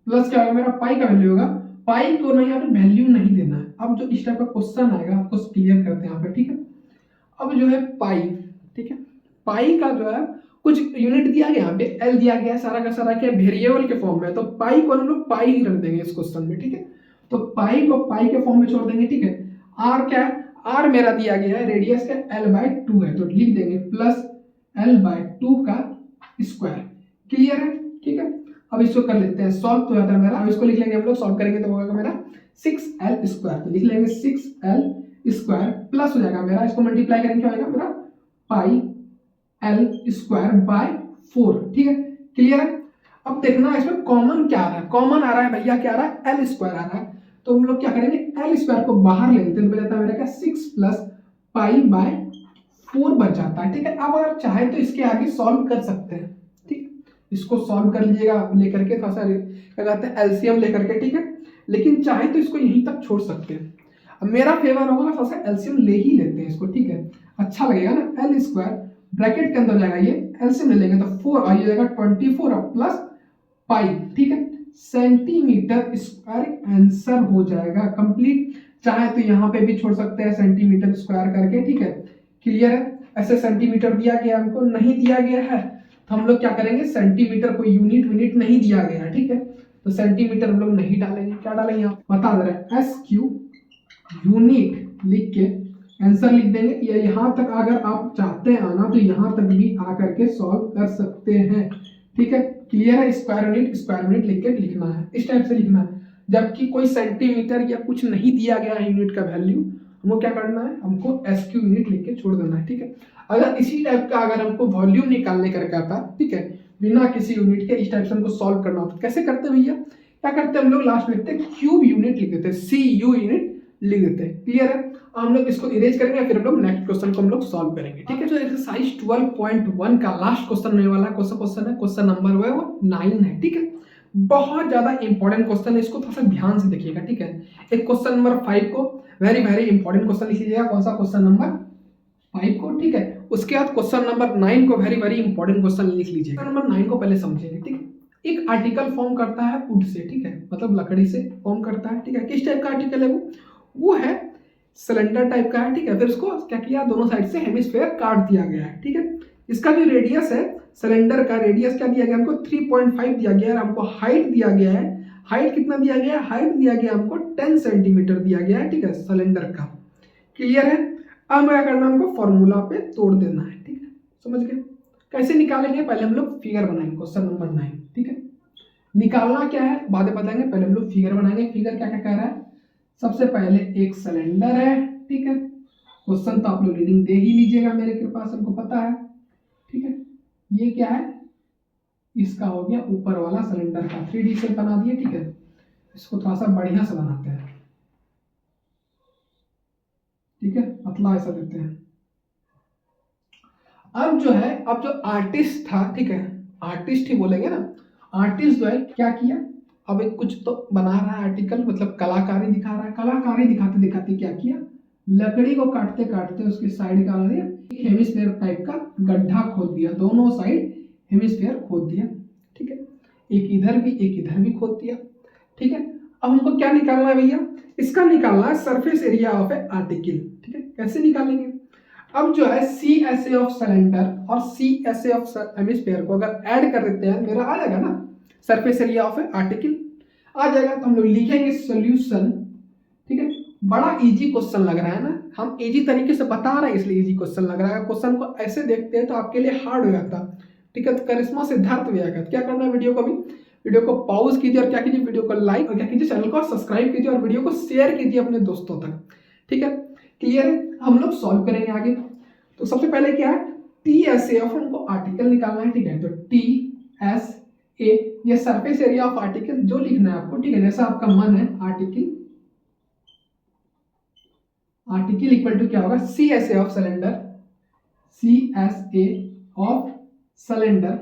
A: प्लस क्या होगा मेरा, पाई का वैल्यू होगा, पाई को ना यहाँ पे वैल्यू नहीं देना है। अब जो इस टाइप का क्वेश्चन आएगा आपको क्लियर करते हैं यहाँ पे, ठीक है। अब जो है पाई, ठीक है, पाई का जो है कुछ यूनिट दिया गया, यहाँ पे एल दिया गया, सारा का सारा क्या वेरिएबल के फॉर्म में, तो पाई को हम लोग पाई ही रख देंगे इस क्वेश्चन में, ठीक है, तो पाई को पाई के फॉर्म में छोड़ देंगे, ठीक है। आर क्या है, आर मेरा दिया गया है रेडियस का l/2 है, तो लिख देंगे प्लस l/2 का स्क्वायर, क्लियर है, ठीक है। अब इसको कर लेते हैं सॉल्व, तो जाता है मेरा, अब इसको लिख लेंगे हम लोग, सॉल्व करेंगे तो होगा मेरा 6l स्क्वायर, तो लिख लेंगे 6l स्क्वायर प्लस हो जाएगा मेरा, इसको मल्टीप्लाई करेंगे क्या होगा मेरा, पाई l स्क्वायर बाय 4, ठीक है, क्लियर है। अब देखना इसमें कॉमन क्या आ रहा है, कॉमन आ रहा है भैया, क्या आ रहा है, l स्क्वायर आ रहा है, तो हम लोग क्या करेंगे, l स्क्वायर को बाहर ले लेते हैं, तो बच जाता है मेरा क्या 6 प्लस पाई बाय 4 बच जाता है, ठीक है। अब अगर चाहे तो इसके आगे सॉल्व कर सकते हैं, ठीक, इसको सॉल्व कर लीजिएगा लेकर के, थोड़ा सा क्या कहते हैं एलसीएम लेकर के, ठीक है, लेकिन चाहे तो इसको यहीं तक छोड़ सकते हैं। अब मेरा फेवर होगा थोड़ा सा एलसीएम ले ही लेते हैं इसको, ठीक है, अच्छा लगेगा ना, l स्क्वायर ब्रैकेट के अंदर जाएगा, ये एलसीएम ले लेंगे तो 4 आ जाएगा 24 प्लस पाई, ठीक है, सेंटीमीटर स्क्वायर आंसर हो जाएगा कंप्लीट। चाहे तो यहाँ पे भी छोड़ सकते हैं सेंटीमीटर स्क्वायर करके, ठीक है, क्लियर है। ऐसे सेंटीमीटर दिया गया हमको, नहीं दिया गया है तो हम लोग क्या करेंगे, सेंटीमीटर को यूनिट नहीं दिया गया है, ठीक है, तो सेंटीमीटर हम लोग नहीं डालेंगे, क्या डालेंगे आप बता दे रहे हैं, SQ यूनिट लिख के आंसर लिख देंगे, या यहाँ तक अगर आप चाहते हैं आना तो यहाँ तक भी आकर के सॉल्व कर सकते हैं, ठीक है, क्लियर है। स्क्वायर यूनिट लिख के लिखना है, इस टाइप से लिखना है, जबकि कोई सेंटीमीटर या कुछ नहीं दिया गया है यूनिट का वैल्यू, हमको क्या करना है, हमको SQ यूनिट लिख के छोड़ देना है, ठीक है। अगर इसी टाइप का अगर हमको वॉल्यूम निकालने करके आता, ठीक है, बिना किसी यूनिट के इस टाइप से हमको सॉल्व करना होता, कैसे करते भैया, क्या करते हैं हम लोग, लास्ट में लिखते हैं क्यूब यूनिट लिख देते हैं, CU यूनिट लिख देते हैं, क्लियर है। हम लोग इसको इरेज करेंगे, फिर हम लोग नेक्स्ट क्वेश्चन को हम लोग सॉल्व करेंगे, ठीक है। जो एक्सरसाइज 12.1 का लास्ट क्वेश्चन होने वाला क्वेश्चन है, क्वेश्चन नंबर वो 9 है, ठीक है, बहुत ज्यादा इंपॉर्टेंट क्वेश्चन है, इसको थोड़ा सा ध्यान से देखिएगा, ठीक है। एक क्वेश्चन नंबर 5 को वेरी इंपॉर्टेंट क्वेश्चन लिख लीजिएगा, कौन सा, क्वेश्चन नंबर 5 को, ठीक है। उसके बाद क्वेश्चन नंबर 9 को वेरी इंपॉर्टेंट क्वेश्चन लिख लीजिएगा। नंबर 9 को पहले समझेंगे, ठीक है। एक आर्टिकल फॉर्म करता है वुड से, ठीक है, मतलब लकड़ी से फॉर्म करता है, ठीक है। किस टाइप का आर्टिकल है वो है सिलेंडर टाइप का है, ठीक है। फिर उसको क्या किया, दोनों साइड से हेमिस्फेयर काट दिया गया है, ठीक है। इसका जो रेडियस है सिलेंडर का, रेडियस क्या दिया गया हमको 3.5 दिया गया है, हमको हाइट दिया गया है, हाइट कितना दिया गया है, हाइट दिया गया हमको 10 सेंटीमीटर दिया गया है, ठीक है, सिलेंडर का, क्लियर है। अब क्या करना, हमको फॉर्मूला पे तोड़ देना है, ठीक है, समझ गए। कैसे निकालेंगे, पहले हम लोग फिगर बनाएंगे, क्वेश्चन नंबर 9, ठीक है। निकालना क्या है बातें बताएंगे, पहले हम लोग फिगर बनाएंगे। फिगर क्या क्या कह रहा है, सबसे पहले एक सिलेंडर है, ठीक है, क्वेश्चन तो आप लोग रीडिंग दे ही लीजिएगा, मेरे के पास हमको पता है, ठीक है। ये क्या है, इसका हो गया ऊपर वाला सिलेंडर का 3D से बना दिए, ठीक है। इसको थोड़ा सा बढ़िया से बनाते हैं, ठीक है, पतला ऐसा देते हैं। अब जो है, अब जो आर्टिस्ट था, ठीक है, आर्टिस्ट ही बोलेंगे ना, आर्टिस्ट जो है क्या किया, अब एक कुछ तो बना रहा है आर्टिकल, मतलब कलाकारी दिखा रहा है, कलाकारी दिखाते दिखाते क्या किया, लकड़ी को काटते काटते उसके साइड का हेमिस्फेयर टाइप का गड्ढा खोद दिया, दोनों साइड हेमिस्फेयर खोद दिया, ठीक है, एक इधर भी खोद दिया, ठीक है। अब हमको क्या निकालना है भैया, इसका निकालना है surface area of a article, ठीक है। कैसे निकालेंगे, अब जो है CSA ऑफ सिलेंडर और CSA ऑफ हेमिस्फेयर को अगर ऐड कर देते हैं, मेरा आ जाएगा ना surface area of a article आ जाएगा। तो हम लोग लिखेंगे सॉल्यूशन, ठीक है, बड़ा इजी क्वेश्चन लग रहा है ना, हम इजी तरीके से बता रहे हैं इसलिए इजी क्वेश्चन लग रहा है। क्वेश्चन को ऐसे देखते हैं तो आपके लिए हार्ड हो जाता, ठीक है। तो करिश्मा सिद्धार्थ व्याकरण क्या करना है, वीडियो को भी वीडियो को पॉज कीजिए और क्या कीजिए, वीडियो को लाइक और क्या कीजिए, चैनल को सब्सक्राइब कीजिए और वीडियो को शेयर कीजिए अपने दोस्तों तक, ठीक है। क्लियर है, हम लोग सॉल्व करेंगे आगे। तो सबसे पहले क्या है, टी एस ए ऑफ हमको आर्टिकल निकालना है, ठीक है। तो टी एस ए ये सरफेस एरिया ऑफ आर्टिकल जो लिखना है आपको, ठीक है, जैसा आपका मन है। आर्टिकल आर्टिकल इक्वल टू क्या होगा, C S A of cylinder, C S A of cylinder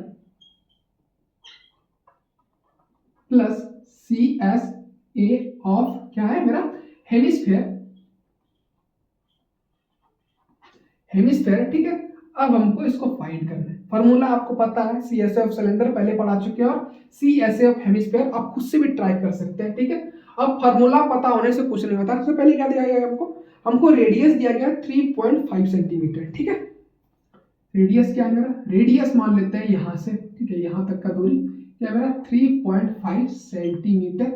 A: plus C S A of क्या है मेरा, हेमिस्फेयर, हेमिस्फेयर, ठीक है। अब हमको इसको फाइंड करना है, फॉर्मूला आपको पता है, C S A of cylinder पहले पढ़ा चुके हैं, और C S A of hemisphere आप खुद से भी ट्राई कर सकते हैं, ठीक है। अब फॉर्मूला पता होने से कुछ नहीं होता। सबसे पहले क्या दिया गया हमको, हमको रेडियस दिया गया 3.5 सेंटीमीटर, ठीक है। रेडियस क्या है मेरा, रेडियस मान लेते हैं यहां से, ठीक है, यहां तक का दूरी क्या मेरा 3.5 सेंटीमीटर।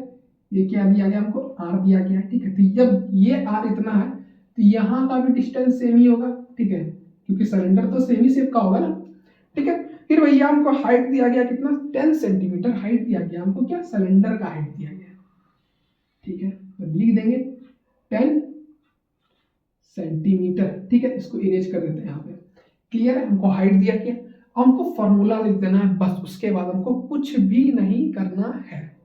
A: ये क्या दिया गया हमको, आर दिया गया, ठीक है। तो जब ये आर इतना है तो यहाँ का भी डिस्टेंस सेम ही होगा, ठीक है, क्योंकि सिलेंडर तो सेम ही शेप का होगा ना, ठीक है। फिर भैया हमको हाइट दिया गया कितना, 10 सेंटीमीटर हाइट दिया गया हमको, क्या सिलेंडर का हाइट दिया गया, ठीक है। तो लिख देंगे 10 सेंटीमीटर, ठीक है। इसको इरेज कर देते हैं यहाँ पे। क्लियर है, हमको हाइट दिया गया, हमको फॉर्मूला लिख देना है बस, उसके बाद हमको कुछ भी नहीं करना है,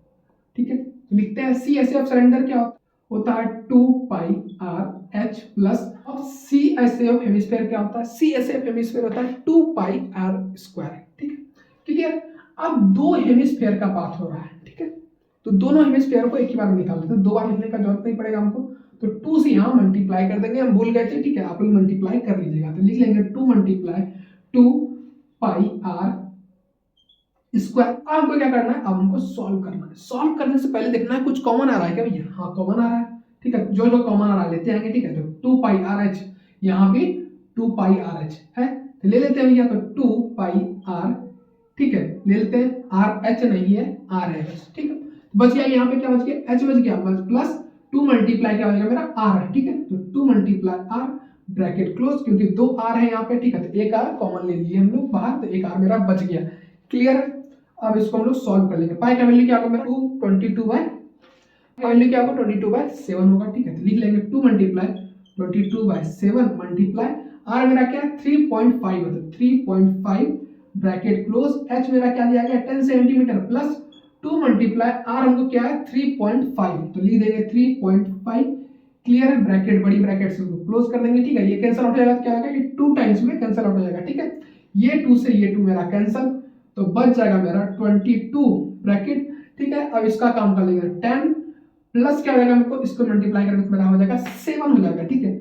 A: ठीक है। तो लिखते हैं C S A of cylinder क्या होता है 2 पाई आर एच प्लस, अब C S A of hemisphere क्या होता है, C S A of hemisphere होता है 2 पाई आर स्क्वायर, ठीक है। क्लियर, अब दो हेमिस्फीयर का पाथ हो रहा है, ठीक है। तो दोनों हेमिस्फीयर को एक ही बार में निकाल देते हैं, दो बार लिखने का जरूरत नहीं पड़ेगा हमको। तो 2 से यहाँ मल्टीप्लाई कर देंगे, हम भूल गए थे, ठीक है, आप लोग मल्टीप्लाई कर लीजिएगा। तो लिख लेंगे 2 मल्टीप्लाई 2 पाई आर स्क्वायर। अब हमको क्या करना है, अब हमको सॉल्व करना है। सॉल्व करने से पहले देखना है कुछ कॉमन आ रहा है क्या भैया, हाँ कॉमन आ रहा है, ठीक है। जो जो कॉमन आ रहा है लेते आएंगे, ठीक है। तो 2 पाई आर एच, यहाँ भी 2 पाई आर एच है, तो ले लेते हैं भैया। तो 2 पाई आर, ठीक है, ले लेते हैं, आर एच नहीं है, आर है बस, ठीक है। बच गया यहाँ पे क्या बच गया, एच बच गया, बस प्लस 2 मल्टीप्लाई क्या हो जाएगा मेरा, आर है, ठीक है। तो 2 मल्टीप्लाई आर ब्रैकेट क्लोज, क्योंकि 2 आर है यहाँ पे, ठीक है। तो एक आर कॉमन ले लिए हम लोग बाहर, तो एक आर मेरा बच गया। क्लियर है, अब इसको हम लोग सॉल्व कर लेंगे। पाई का वैल्यू क्या होगा मेरा 22/, क्या होगा 22/7 होगा, ठीक है। तो लिख लेंगे 2 मल्टीप्लाई 22/7 मल्टीप्लाई आर मेरा क्या है 3.5 होता है, 3.5 ब्रैकेट क्लोज, एच मेरा क्या दिया गया 10 सेंटीमीटर प्लस 2 मल्टीप्लाई आर हमको क्या है 3.5, तो लिख देंगे 3.5। क्लियर है, ब्रैकेट बड़ी ब्रैकेट से क्लोज कर देंगे, ठीक है। ये कैंसिल आउट हो जाएगा, क्या होगा कि 2 टाइम्स में कैंसिल आउट हो जाएगा, ठीक है। ये 2 से ये 2 मेरा कैंसिल, तो बच जाएगा मेरा 22 ब्रैकेट, ठीक है। अब इसका काम कर लेंगे 10 प्लस क्या हो जाएगा, हमको इसको मल्टीप्लाई करके तो मेरा हो जाएगा 7 हो जाएगा, ठीक है।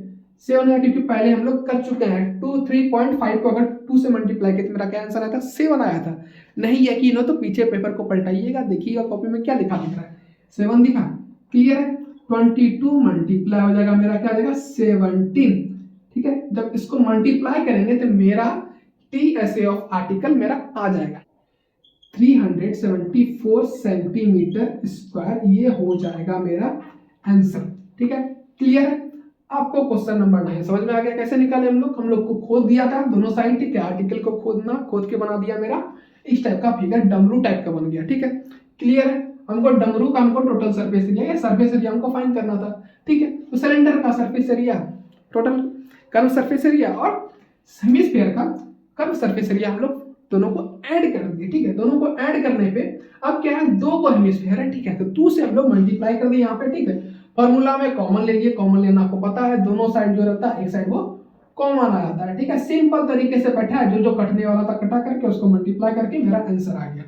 A: 7 हो जाएगा, क्योंकि पहले हम लोग कर चुके हैं 3.5 को अगर 2 से मल्टीप्लाई किया तो मेरा क्या आंसर आया था 7 आया था। नहीं यकीन हो तो पीछे पेपर को पलटाइएगा, देखिएगा कॉपी में क्या लिखा दिख रहा है, 7 दिखा। क्लियर है, 22 मल्टीप्लाई हो जाएगा मेरा क्या हो जाएगा 17, ठीक है। जब इसको मल्टीप्लाई करेंगे तो मेरा T S A of article मेरा आ जाएगा 374 सेंटीमीटर स्क्वायर, ये हो जाएगा मेरा आंसर, ठीक है। क्लियर है, आपको क्वेश्चन नंबर 9 समझ में आ गया कैसे निकाले हम लोग को खोद दिया था दोनों साइड, ठीक है। आर्टिकल को खोद के बना दिया मेरा इस टाइप का फिगर, डमरू टाइप का बन गया, ठीक है। क्लियर है, हमको डमरू का हमको टोटल सरफेस एरिया या सरफेस एरिया हमको फाइंड करना था, ठीक है। तो सिलेंडर का surface area, total curve surface area और हेमिस्फीयर का कर्व सरफेस एरिया हम लोग दोनों को ऐड कर दिए, ठीक है। दोनों को ऐड करने पे अब क्या है, 2 को हेमिस्फीयर है, ठीक है। तो 2 से हम लोग मल्टीप्लाई कर दिए यहाँ पे, ठीक है। फॉर्मूला में कॉमन ले लिए, कॉमन लेना आपको पता है, दोनों साइड जो रहता है एक साइड वो कॉमन आ जाता है, ठीक है। सिंपल तरीके से बैठा है, जो जो कटने वाला था कटा करके उसको मल्टीप्लाई करके मेरा आंसर आ गया।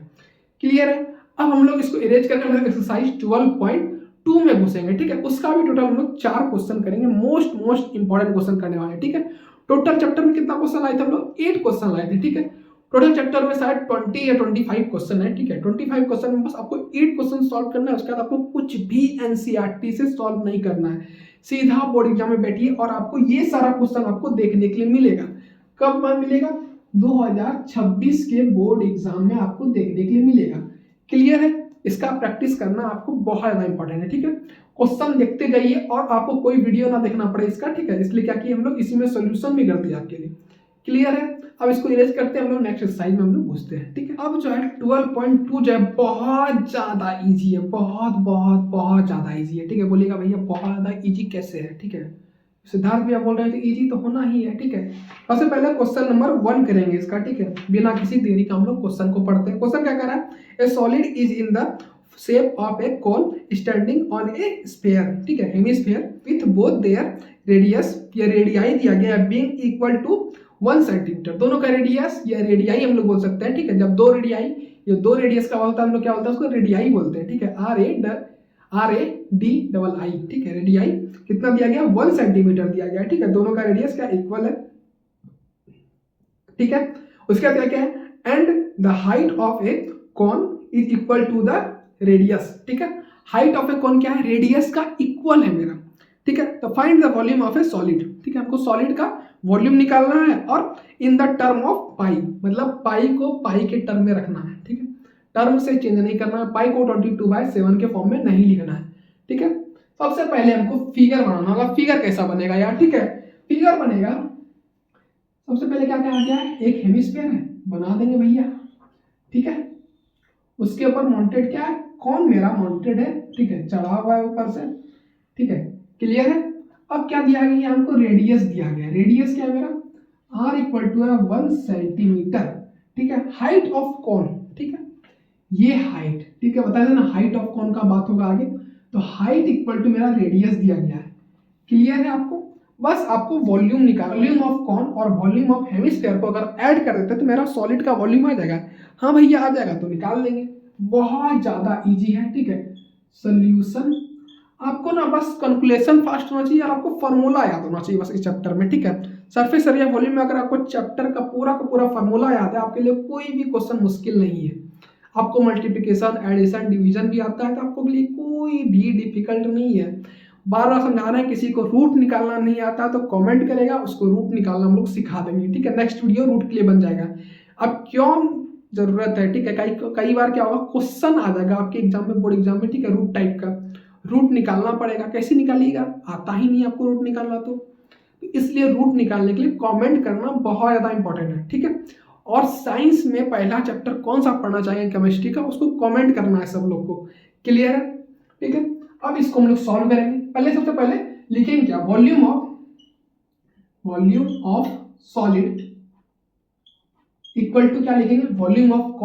A: क्लियर है, अब हम लोग इसको इरेज करके हम लोग एक्सरसाइज 12.2 में घुसेंगे, ठीक है। उसका भी टोटल हम लोग 4 क्वेश्चन करेंगे, मोस्ट इंपॉर्टेंट क्वेश्चन करने वाले, ठीक है। टोटल चैप्टर में कितना क्वेश्चन लाए थे हम लोग, 8 क्वेश्चन लाए थे, ठीक है। टोटल चैप्टर में शायद 20 या 25 क्वेश्चन है, ठीक है। 25 क्वेश्चन में बस आपको 8 क्वेश्चन सॉल्व करना है, उसके बाद आपको कुछ भी एनसीईआरटी से सॉल्व नहीं करना है, सीधा बोर्ड एग्जाम में बैठिए और आपको ये सारा क्वेश्चन आपको देखने के लिए मिलेगा। कब मिलेगा, 2026 के बोर्ड एग्जाम में आपको देखने के लिए मिलेगा। क्लियर है, इसका प्रैक्टिस करना आपको बहुत ज़्यादा इंपॉर्टेंट है, ठीक है। क्वेश्चन देखते जाइए और आपको कोई वीडियो ना देखना पड़े इसका, ठीक है। इसलिए क्या किया हम लोग, इसी में सोल्यूशन भी कर दिया आपके लिए। क्लियर है। अब इसको इरेज करते हैं हम लोग, नेक्स्ट एक्सरसाइज में हम लोग घुसते हैं, ठीक है। अब जो है 12.2 जो है बहुत ज्यादा इजी है, बहुत बहुत बहुत ज्यादा इजी है, ठीक है। बोलिएगा भैया बहुत ज्यादा इजी कैसे है, ठीक है। सिद्धार्थ भैया बोल रहे हैं तो इजी तो होना ही है, ठीक है। सबसे पहले क्वेश्चन नंबर 1 करेंगे इसका, ठीक है। बिना किसी देरी का हम लोग क्वेश्चन को पढ़ते हैं। क्वेश्चन क्या कह रहा है, ए solid is in the shape of A cone standing on A sphere, ठीक है, hemisphere with both there radius, या रेडियाई दिया गया है, बीइंग इक्वल टू 1 सेंटीमीटर। दोनों का रेडियस या रेडियाई हम लोग बोल सकते हैं, ठीक है। जब दो रेडियाई, ये दो रेडियस का होता है हम लोग क्या बोलते हैं उसको, रेडियाई बोलते हैं, ठीक है। RAD, ठीक है। रेडियाई कितना दिया गया, 1 सेंटीमीटर दिया गया है, ठीक है। दोनों का रेडियस क्या इक्वल है, ठीक है। उसके बाद क्या है, and the height of a cone is equal to the radius, ठीक है। हाइट ऑफ ए कॉन क्या है, रेडियस का इक्वल है मेरा, ठीक है। तो find the volume of A solid, ठीक है। हमको सॉलिड का वॉल्यूम निकालना है और इन द टर्म ऑफ पाई, मतलब पाई को पाई के टर्म में रखना है, ठीक है। टर्म से चेंज नहीं करना है, पाई को 22/7 के फॉर्म में नहीं लिखना है, ठीक है। सबसे पहले हमको फिगर बनाना होगा। फिगर कैसा बनेगा यार, ठीक है। फिगर बनेगा, सबसे पहले क्या कहा गया है, एक हेमिस्फीयर है, बना देंगे भैया, ठीक है। उसके ऊपर माउंटेड क्या है, कौन मेरा माउंटेड है, ठीक है, चढ़ा हुआ है ऊपर से, ठीक है। क्लियर है। अब क्या दिया गया हमको, रेडियस दिया गया। रेडियस क्या है मेरा, R इक्वल टू है 1 सेंटीमीटर, ठीक है। हाइट ऑफ कौन, ठीक है, ये हाइट, ठीक है। बता देना हाइट ऑफ कौन का बात होगा आगे। तो हाइट इक्वल टू मेरा रेडियस दिया गया है। क्लियर है आपको। बस आपको वॉल्यूम निकाल, वॉल्यूम ऑफ कॉन और वॉल्यूम ऑफ हेमिस्फीयर को अगर ऐड कर देते तो मेरा सॉलिड का वॉल्यूम आ जाएगा। हाँ भैया आ जाएगा, तो निकाल लेंगे। बहुत ज्यादा इजी है, ठीक है। सोल्यूशन, आपको ना बस कैलकुलेशन फास्ट होना चाहिए और आपको फॉर्मूला याद होना चाहिए बस इस चैप्टर में, ठीक है। सरफेस एरिया वॉल्यूम में अगर आपको चैप्टर का पूरा फॉर्मूला याद है, आपके लिए कोई भी क्वेश्चन मुश्किल नहीं है। आपको मल्टीप्लिकेशन, एडिशन, डिवीजन भी आता है तो आपको लिए कोई भी डिफिकल्ट नहीं है। बार बार समझा रहे हैं, किसी को रूट निकालना नहीं आता तो कमेंट करेगा, उसको रूट निकालना हम लोग सिखा देंगे, ठीक है। नेक्स्ट वीडियो रूट के लिए बन जाएगा। अब क्यों जरूरत है, ठीक है। कई बार क्या होगा, क्वेश्चन आ जाएगा आपके एग्जाम में, बोर्ड एग्जाम में, ठीक है, रूट टाइप का, रूट निकालना पड़ेगा। कैसे निकालिएगा, आता ही नहीं आपको रूट निकालना, तो इसलिए रूट निकालने के लिए कमेंट करना बहुत ज्यादा इंपॉर्टेंट है, ठीक है। और साइंस में पहला चैप्टर कौन सा पढ़ना चाहिए केमिस्ट्री का, उसको कमेंट करना है सब लोग को। क्लियर है, ठीक है। अब इसको हम लोग सॉल्व करेंगे। पहले सबसे पहले लिखेंगे क्या, volume of solid equal to क्या लिखेंगे, volume of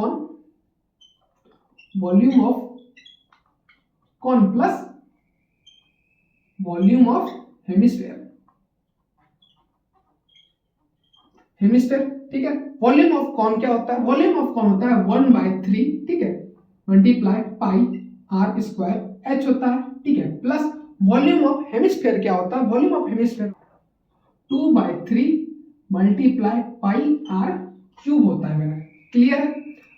A: cone plus volume of hemisphere, ठीक है। वॉल्यूम ऑफ कॉन क्या होता है, वॉल्यूम ऑफ कॉन होता है 1/3, ठीक है, multiply pi r square h होता है, ठीक है, प्लस वॉल्यूम ऑफ हेमिस्फीयर क्या होता है, volume of hemisphere 2/3 multiply pi r cube होता है मेरा। क्लियर है।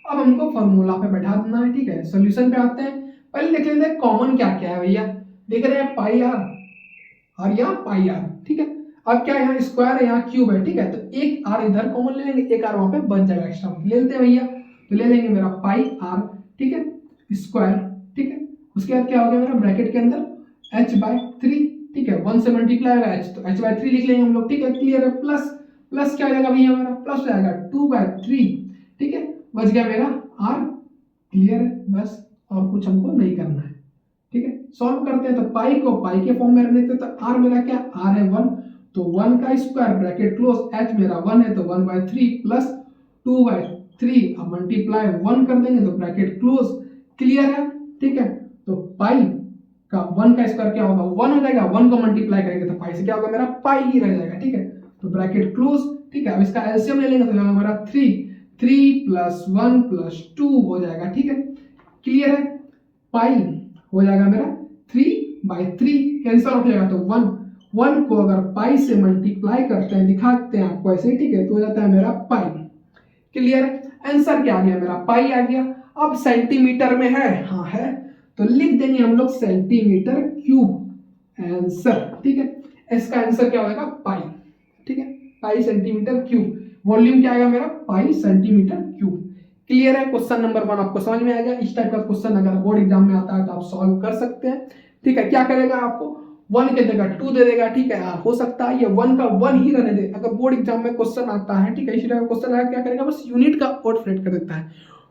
A: अब हमको फॉर्मूला पे बैठा देना है, ठीक है। सॉल्यूशन पे आते हैं। पहले देख लेते हैं कॉमन क्या क्या है भैया। देख रहे हैं पाई r और यहाँ पाई r, ठीक है। अब क्या यहाँ स्क्वायर है, यहाँ क्यूब है, ठीक है। तो एक r इधर कॉमन ले लेंगे, एक r वहां पे बच जाएगा एक्स्ट्रा, ले लेते हैं भैया। तो ले लेंगे मेरा पाई r, ठीक है, स्क्वायर, ठीक है। उसके बाद क्या हो गया मेरा, ब्रैकेट के अंदर h/3, ठीक है। 1 से मल्टीप्लाई होगा h, तो h/3 लिख लेंगे हम लोग, ठीक है। क्लियर है। प्लस क्या हो जाएगा भैया मेरा, प्लस हो जाएगा 2/3, ठीक है। बच गया मेरा r। क्लियर है। बस और कुछ हमको नहीं करना है, ठीक है। सॉल्व करते हैं तो पाई को पाई के फॉर्म में रख लेते हैं। तो r मेरा क्या, r है 1, तो 1 का स्क्वायर ब्रैकेट क्लोज, h मेरा 1 है तो 1/3 प्लस 2/3, अब मल्टीप्लाई 1 कर देंगे तो ब्रैकेट क्लोज। क्लियर है, ठीक है। तो पाई का 1 का स्क्वायर क्या होगा, 1 हो जाएगा, 1 को मल्टीप्लाई करेंगे तो पाई से क्या होगा मेरा, पाई ही रह जाएगा, ठीक है। तो ब्रैकेट क्लोज, ठीक है। अब इसका एलसीएम ले लेंगे तो होगा हमारा 3 प्लस 1 प्लस 2 हो जाएगा, ठीक है। क्लियर है। पाई हो जाएगा मेरा 3/3, कैंसिल हो जाएगा तो 1 को अगर पाई से मल्टीप्लाई करते हैं, दिखाते हैं आपको ऐसे, ठीक है, तो हो जाता है मेरा पाई। क्लियर है। आंसर क्या आ गया मेरा, पाई आ गया। अब सेंटीमीटर में है, हाँ है, तो लिख देंगे हम लोग सेंटीमीटर क्यूब आंसर, ठीक है। इसका आंसर क्या होगा, पाई, ठीक है, पाई सेंटीमीटर क्यूब। वॉल्यूम क्या आएगा मेरा, पाई सेंटीमीटर क्यूब। क्लियर है? क्वेश्चन नंबर 1 आपको समझ में आ गया। इस टाइप का क्वेश्चन अगर बोर्ड एग्जाम में आता है तो आप सॉल्व कर सकते हैं, ठीक है। क्या करेगा आपको 1 के जगह 2 दे देगा, ठीक है। हो सकता है ये 1 का 1 ही रहने दे, अगर बोर्ड एग्जाम में क्वेश्चन आता है, ठीक है। इसी टाइप का क्वेश्चन आया, क्या करेगा बस यूनिट का कोड फ्लेट कर देता है।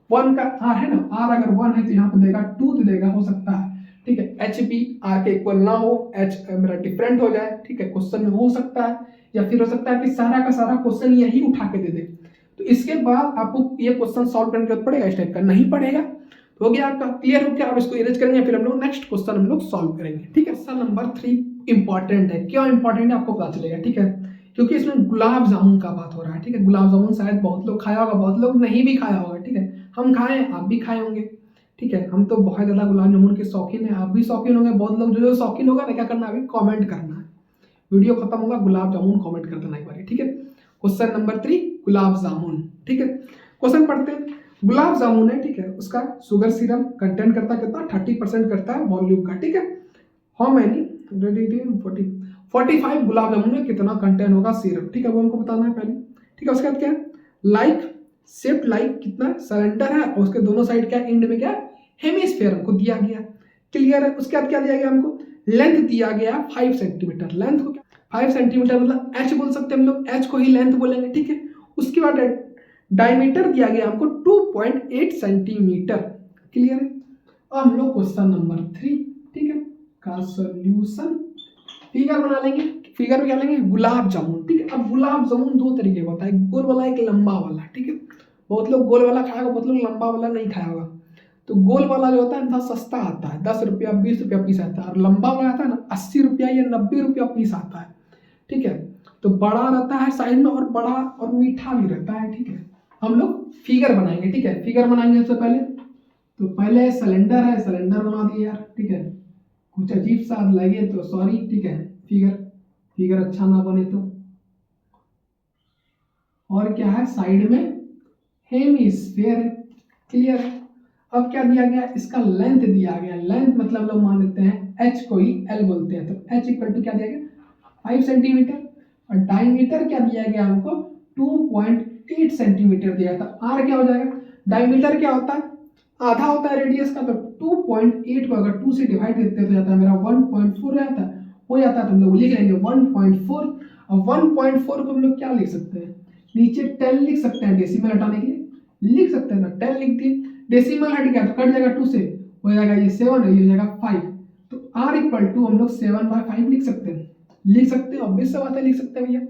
A: 1 का आर है ना, आर अगर 1 है तो यहाँ पे देगा 2 दे देगा, हो सकता है, ठीक है। एच बी आर के इक्वल ना हो, एच मेरा डिफरेंट हो जाए, ठीक है। क्वेश्चन में हो सकता है, या फिर हो सकता है कि सारा का सारा क्वेश्चन यही उठा के दे दे। तो इसके बाद आपको ये क्वेश्चन सॉल्व करने की जरूरत पड़ेगा, इस टाइप का नहीं पड़ेगा। तो हो गया आपका, क्लियर हो गया। आप इसको इरेज करेंगे, फिर हम लोग नेक्स्ट क्वेश्चन हम लोग सॉल्व करेंगे, ठीक है। क्वेश्चन नंबर 3 इंपॉर्टेंट है। क्यों इंपॉर्टेंट है आपको पता चलेगा, ठीक है। क्योंकि इसमें गुलाब जामुन का बात हो रहा है, ठीक है। गुलाब जामुन शायद बहुत लोग खाया होगा, बहुत लोग नहीं भी खाया होगा, ठीक है। हम खाए, आप भी खाए होंगे, ठीक है। हम तो बहुत ज्यादा गुलाब जामुन के शौकीन है, आप भी शौकीन होंगे। बहुत लोग जो शौकीन होगा ना, क्या करना अभी कमेंट करना है, वीडियो खत्म होगा गुलाब जामुन कमेंट कर देना एक बार, ठीक है। क्वेश्चन नंबर 3 गुलाब जामुन, ठीक है। क्वेश्चन पढ़ते हैं। गुलाब जामुन है, ठीक है, उसका शुगर सिरप कंटेंट करता है कितना 30% करता है वॉल्यूम का, ठीक है। हाउ मैनी 45 गुलाब जामुन में कितना कंटेंट होगा सिरप, ठीक है, वो हमको बताना है पहले, ठीक है। उसके बाद क्या है, लाइक शेप्ड लाइक कितना सिलेंडर है, और उसके दोनों साइड क्या एंड में क्या हेमिस्फीयर हमको दिया गया, क्लियर है। उसके बाद क्या दिया गया हमको, लेंथ दिया गया 5 सेंटीमीटर। लेंथ को 5 सेंटीमीटर मतलब एच बोल सकते हैं हम लोग, एच को ही लेंथ बोलेंगे, ठीक है। उसके बाद डायमीटर दिया गया हमको 2.8 सेंटीमीटर, क्लियर है। अब हम लोग क्वेश्चन नंबर 3, ठीक है, का सॉल्यूशन फिगर बना लेंगे। फिगर में क्या लेंगे, गुलाब जामुन, ठीक है। अब गुलाब जामुन 2 तरीके का होता है, एक गोल वाला एक लंबा वाला, ठीक है। बहुत लोग गोल वाला खाया होगा, बहुत लोग लंबा वाला नहीं खाया होगा। तो गोल वाला जो होता है ना सस्ता आता है, 10 रुपया 20 रुपया पीस आता है, और लंबा वाला आता है ना 80 रुपया या 90 रुपया पीस आता है, ठीक है। तो बड़ा रहता है साइज में, और बड़ा और मीठा भी रहता है, ठीक है। हम लोग फिगर बनाएंगे, ठीक है। फिगर बनाएंगे सबसे पहले, तो पहले सिलेंडर है, सिलेंडर बना दिए यार, ठीक है। कुछ अजीब सा लगे तो सॉरी, ठीक है। फिगर अच्छा ना बने तो। और क्या है साइड में हेमिस्फीयर है, क्लियर है। अब क्या दिया गया, इसका लेंथ दिया गया। लेंथ मतलब लोग मान लेते हैं एच को ही एल बोलते हैं, तो एच इक्वल टू क्या दिया गया 5 सेंटीमीटर। और डायमीटर क्या दिया गया हमको 2.8 सेंटीमीटर दिया था। आर क्या हो जाएगा, डायमीटर क्या होता है आधा होता है रेडियस का, तो 2.8 को अगर 2 से डिवाइड करते हैं तो जाता है मेरा 1.4 रहता है, हो जाता है। तो हम लोग लिख लेंगे 1.4। और 1.4 को हम लोग क्या लिख सकते हैं, नीचे 10 लिख सकते हैं, डेसिमल हटाने के लिए लिख सकते हैं, तो 10 लिख दिए। डेसिमल हट गया तो कट जाएगा 2 से, हो जाएगा ये 7 है, ये हो जाएगा 5। तो r इक्वल टू हम लोग 7/5 लिख सकते हैं, ऑब्वियस सा बात है, लिख सकते हैं भैया।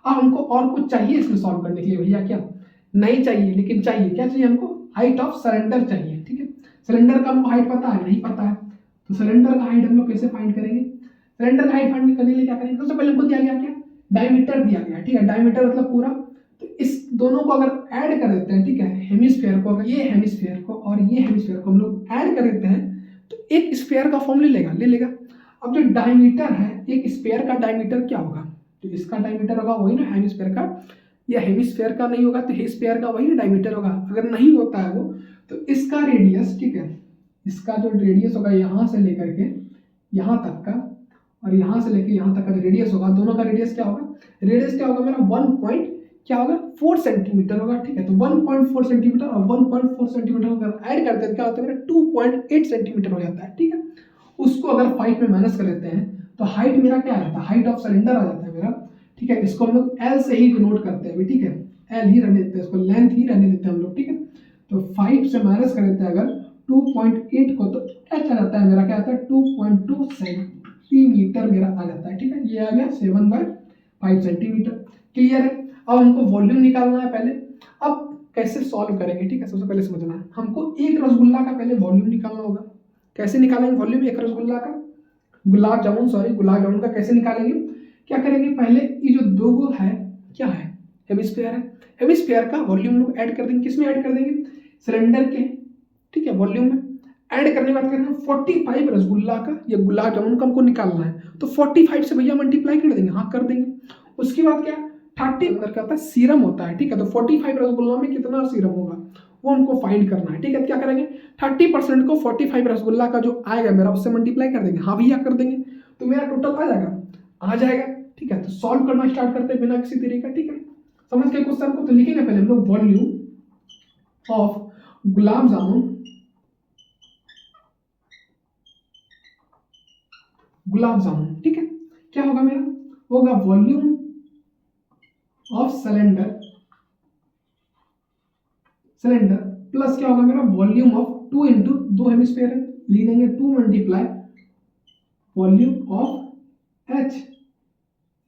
A: अब हमको और कुछ चाहिए इसमें सॉल्व करने के लिए भैया, क्या नहीं चाहिए, लेकिन चाहिए क्या चाहिए हमको, हाइट ऑफ सिलेंडर चाहिए, ठीक है। सिलेंडर का हमको हाइट पता है, नहीं पता है, तो सिलेंडर का हाइट हम लोग कैसे फाइंड करेंगे। सिलेंडर का हाइट फाइंड करने के लिए क्या करेंगे, सबसे पहले हमको दिया गया क्या डायमीटर दिया गया, ठीक है। डायमीटर मतलब पूरा, तो इस दोनों को अगर ऐड कर देते हैं, ठीक है, हेमिस्फीयर को, अगर ये हेमिस्फीयर को और ये हेमिस्फीयर को हम लोग ऐड कर देते हैं तो एक स्फीयर का फॉर्म ले लेगा। अब जो डायमीटर है, एक स्फीयर का डायमीटर क्या होगा, तो इसका डायमीटर होगा वही ना हेमिस्फीयर का, या हेमिस्फीयर का नहीं होगा तो स्फीयर का वही डायमीटर होगा। अगर नहीं होता है वो, तो इसका रेडियस, ठीक है, इसका जो रेडियस होगा यहाँ से लेकर के यहाँ तक का, और यहाँ से लेकर यहाँ तक का जो रेडियस होगा, दोनों का रेडियस क्या होगा, मेरा 4 सेंटीमीटर होगा, ठीक है। तो 1.4 सेंटीमीटर और 1.4 सेंटीमीटर अगर ऐड करते हैं क्या होता है मेरा 2.8 सेंटीमीटर हो जाता है, ठीक है। उसको अगर 5 में माइनस कर देते हैं तो हाइट मेरा क्या आ जाता है, हाइट ऑफ सिलेंडर आ जाता है मेरा, ठीक है। इसको हम लोग एल से ही डिनोट करते हैं, ठीक है, एल ही रहने देते हैं, इसको लेंथ ही रहने देते हैं हम लोग, ठीक है। तो 5 से माइनस कर देते हैं अगर 2.8 को, तो एच आ जाता है मेरा, क्या आता है 2.2 सेंटीमीटर मेरा आ जाता है, ठीक है। ये आ गया 7/5 सेंटीमीटर, क्लियर है। अब हमको वॉल्यूम निकालना है पहले। अब कैसे सॉल्व करेंगे, ठीक है, सबसे पहले समझना है हमको एक रसगुल्ला का पहले वॉल्यूम निकालना होगा। कैसे निकालेंगे वॉल्यूम एक रसगुल्ला का, गुलाब जामुन का कैसे निकालेंगे, क्या करेंगे, पहले ये जो दो गो है क्या है हेमिस्फीयर है, हेमिस्फीयर का वॉल्यूम लोग ऐड कर देंगे, किसमें ऐड कर देंगे सिलेंडर के, ठीक है, वॉल्यूम में ऐड करने के बाद करना 45 रसगुल्ला का या गुलाब जामुन का हमको निकालना है, तो 45 से भैया मल्टीप्लाई कर देंगे, हाँ कर देंगे। उसके बाद क्या 30 अंदर का होता है सीरम होता है, ठीक है। तो 45 रसगुल्ला में कितना सीरम होगा वो हमको फाइंड करना है, ठीक है। क्या करेंगे 30% को 45 रसगुल्ला का जो आएगा मेरा उससे मल्टीप्लाई कर देंगे, हाँ भैया कर देंगे, तो मेरा टोटल आ जाएगा, ठीक है। तो सॉल्व करना स्टार्ट करते हैं बिना किसी तरीके का, ठीक है। समझ के क्वेश्चन को, तो लिखेंगे पहले हम लोग वॉल्यूम ऑफ गुलाब जामुन, गुलाब जामुन, ठीक है। क्या होगा मेरा, होगा volume of cylinder, cylinder plus क्या होगा मेरा, वॉल्यूम ऑफ 2 इंटू 2 हेमिस्फीयर है, लिख देंगे 2 multiply volume of H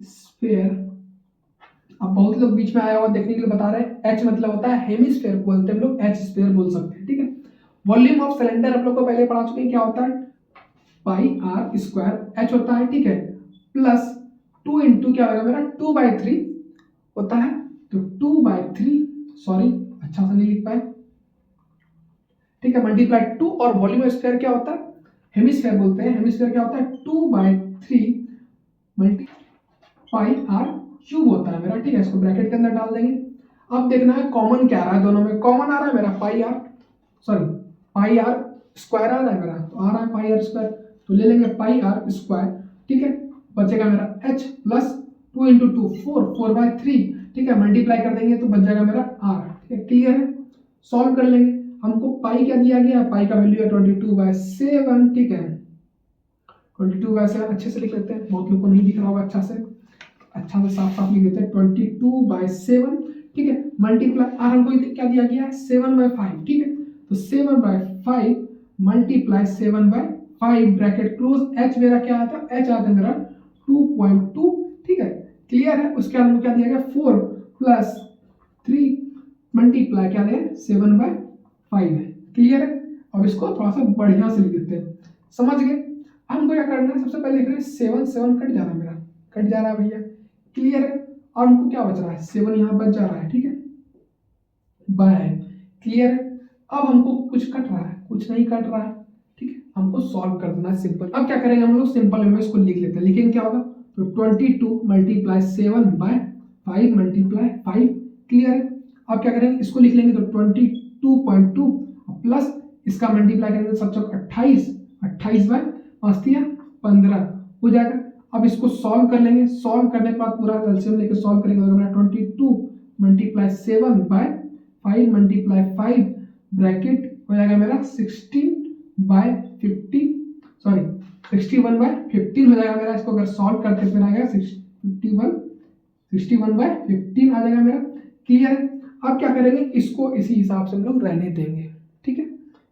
A: sphere. अब बहुत लोग बीच में आया हुआ देखने के लिए बता रहे हैं, एच मतलब होता है हेमिस्फीयर, बोलते हैं हम लोग एच स्फीयर बोल सकते हैं, ठीक है। वॉल्यूम ऑफ सिलेंडर हम लोग को पहले पढ़ा चुके हैं, क्या होता है, पाई आर स्क्वायर एच होता है, ठीक है, प्लस 2 इंटू क्या होगा मेरा 2/3 होता है, तो 2/3, सॉरी अच्छा सा नहीं लिख पाए, ठीक है, मल्टीप्लाई 2, और वॉल्यूम स्फीयर क्या होता है, हेमिस्फीयर बोलते हैं, हेमिस्फीयर क्या होता है 2/3 मल्टी पाई आर क्यूब होता है मेरा, ठीक है, इसको ब्रैकेट के अंदर डाल देंगे। अब देखना है कॉमन क्या आ रहा है, दोनों में कॉमन आ रहा है मेरा pi r, sorry pi are square आ रहा है मेरा, तो आ रहा है पाई आर स्क्वायर, तो ले लेंगे पाई आर स्क्वायर, ठीक है, बचेगा मेरा एच प्लस 2 इंटू 2 4/3, ठीक है, मल्टीप्लाई कर देंगे तो बच जाएगा मेरा आर, ठीक है, क्लियर है। सॉल्व कर लेंगे, हमको पाई क्या दिया गया है, पाई का वैल्यू है 22/7, ठीक है, 22/7 अच्छे से लिख लेते हैं, बहुत लोग को नहीं दिख रहा होगा अच्छा से साफ साफ लिख देते हैं 22/7, ठीक है, मल्टीप्लाई आर हमको क्या दिया गया है 7/5, ठीक है, तो 7/5 मल्टीप्लाई 7/5 ब्रैकेट क्लोज, एच मेरा क्या आता है, एच आता है मेरा 2.2, ठीक है, क्लियर है। उसके बाद हमको क्या दिया गया 4 प्लस 3 मल्टीप्लाई क्या है 7/5 है, क्लियर है। अब इसको थोड़ा सा बढ़िया से लिख देते हैं, समझ गए। हमको क्या करना है, सबसे पहले लिख रहे हैं 7 कट जा रहा है मेरा, कट जा रहा है भैया, क्लियर है। और हमको क्या बच रहा है 7 यहाँ बच जा रहा है, ठीक है, बाय, क्लियर है। अब हमको कुछ कट रहा है, कुछ नहीं कट रहा है, ठीक है, हमको सॉल्व कर देना है सिंपल। अब क्या करेंगे हम लोग, सिंपल में इसको लिख लेते हैं, लिखेंगे क्या होगा, तो 22 मल्टीप्लाई 7/5 मल्टीप्लाई 5, क्लियर है। अब क्या करेंगे, इसको लिख लेंगे तो 22.2 प्लस इसका मल्टीप्लाई करेंगे तो 28, 28/15 हो जाएगा। अब इसको सॉल्व कर लेंगे, सॉल्व करने के बाद पूरा एलसीएम लेके सॉल्व करेंगे तो हमारा 22 मल्टीप्लाई 7/5 मल्टीप्लाई 5 ब्रैकेट हो जाएगा मेरा 16/15, सॉरी 61/15 हो जाएगा मेरा। इसको अगर सॉल्व करते फिर आएगा 61/15 आ जाएगा मेरा, क्लियर है। अब क्या करेंगे, इसको इसी हिसाब से हम लोग रहने देंगे, ठीक है,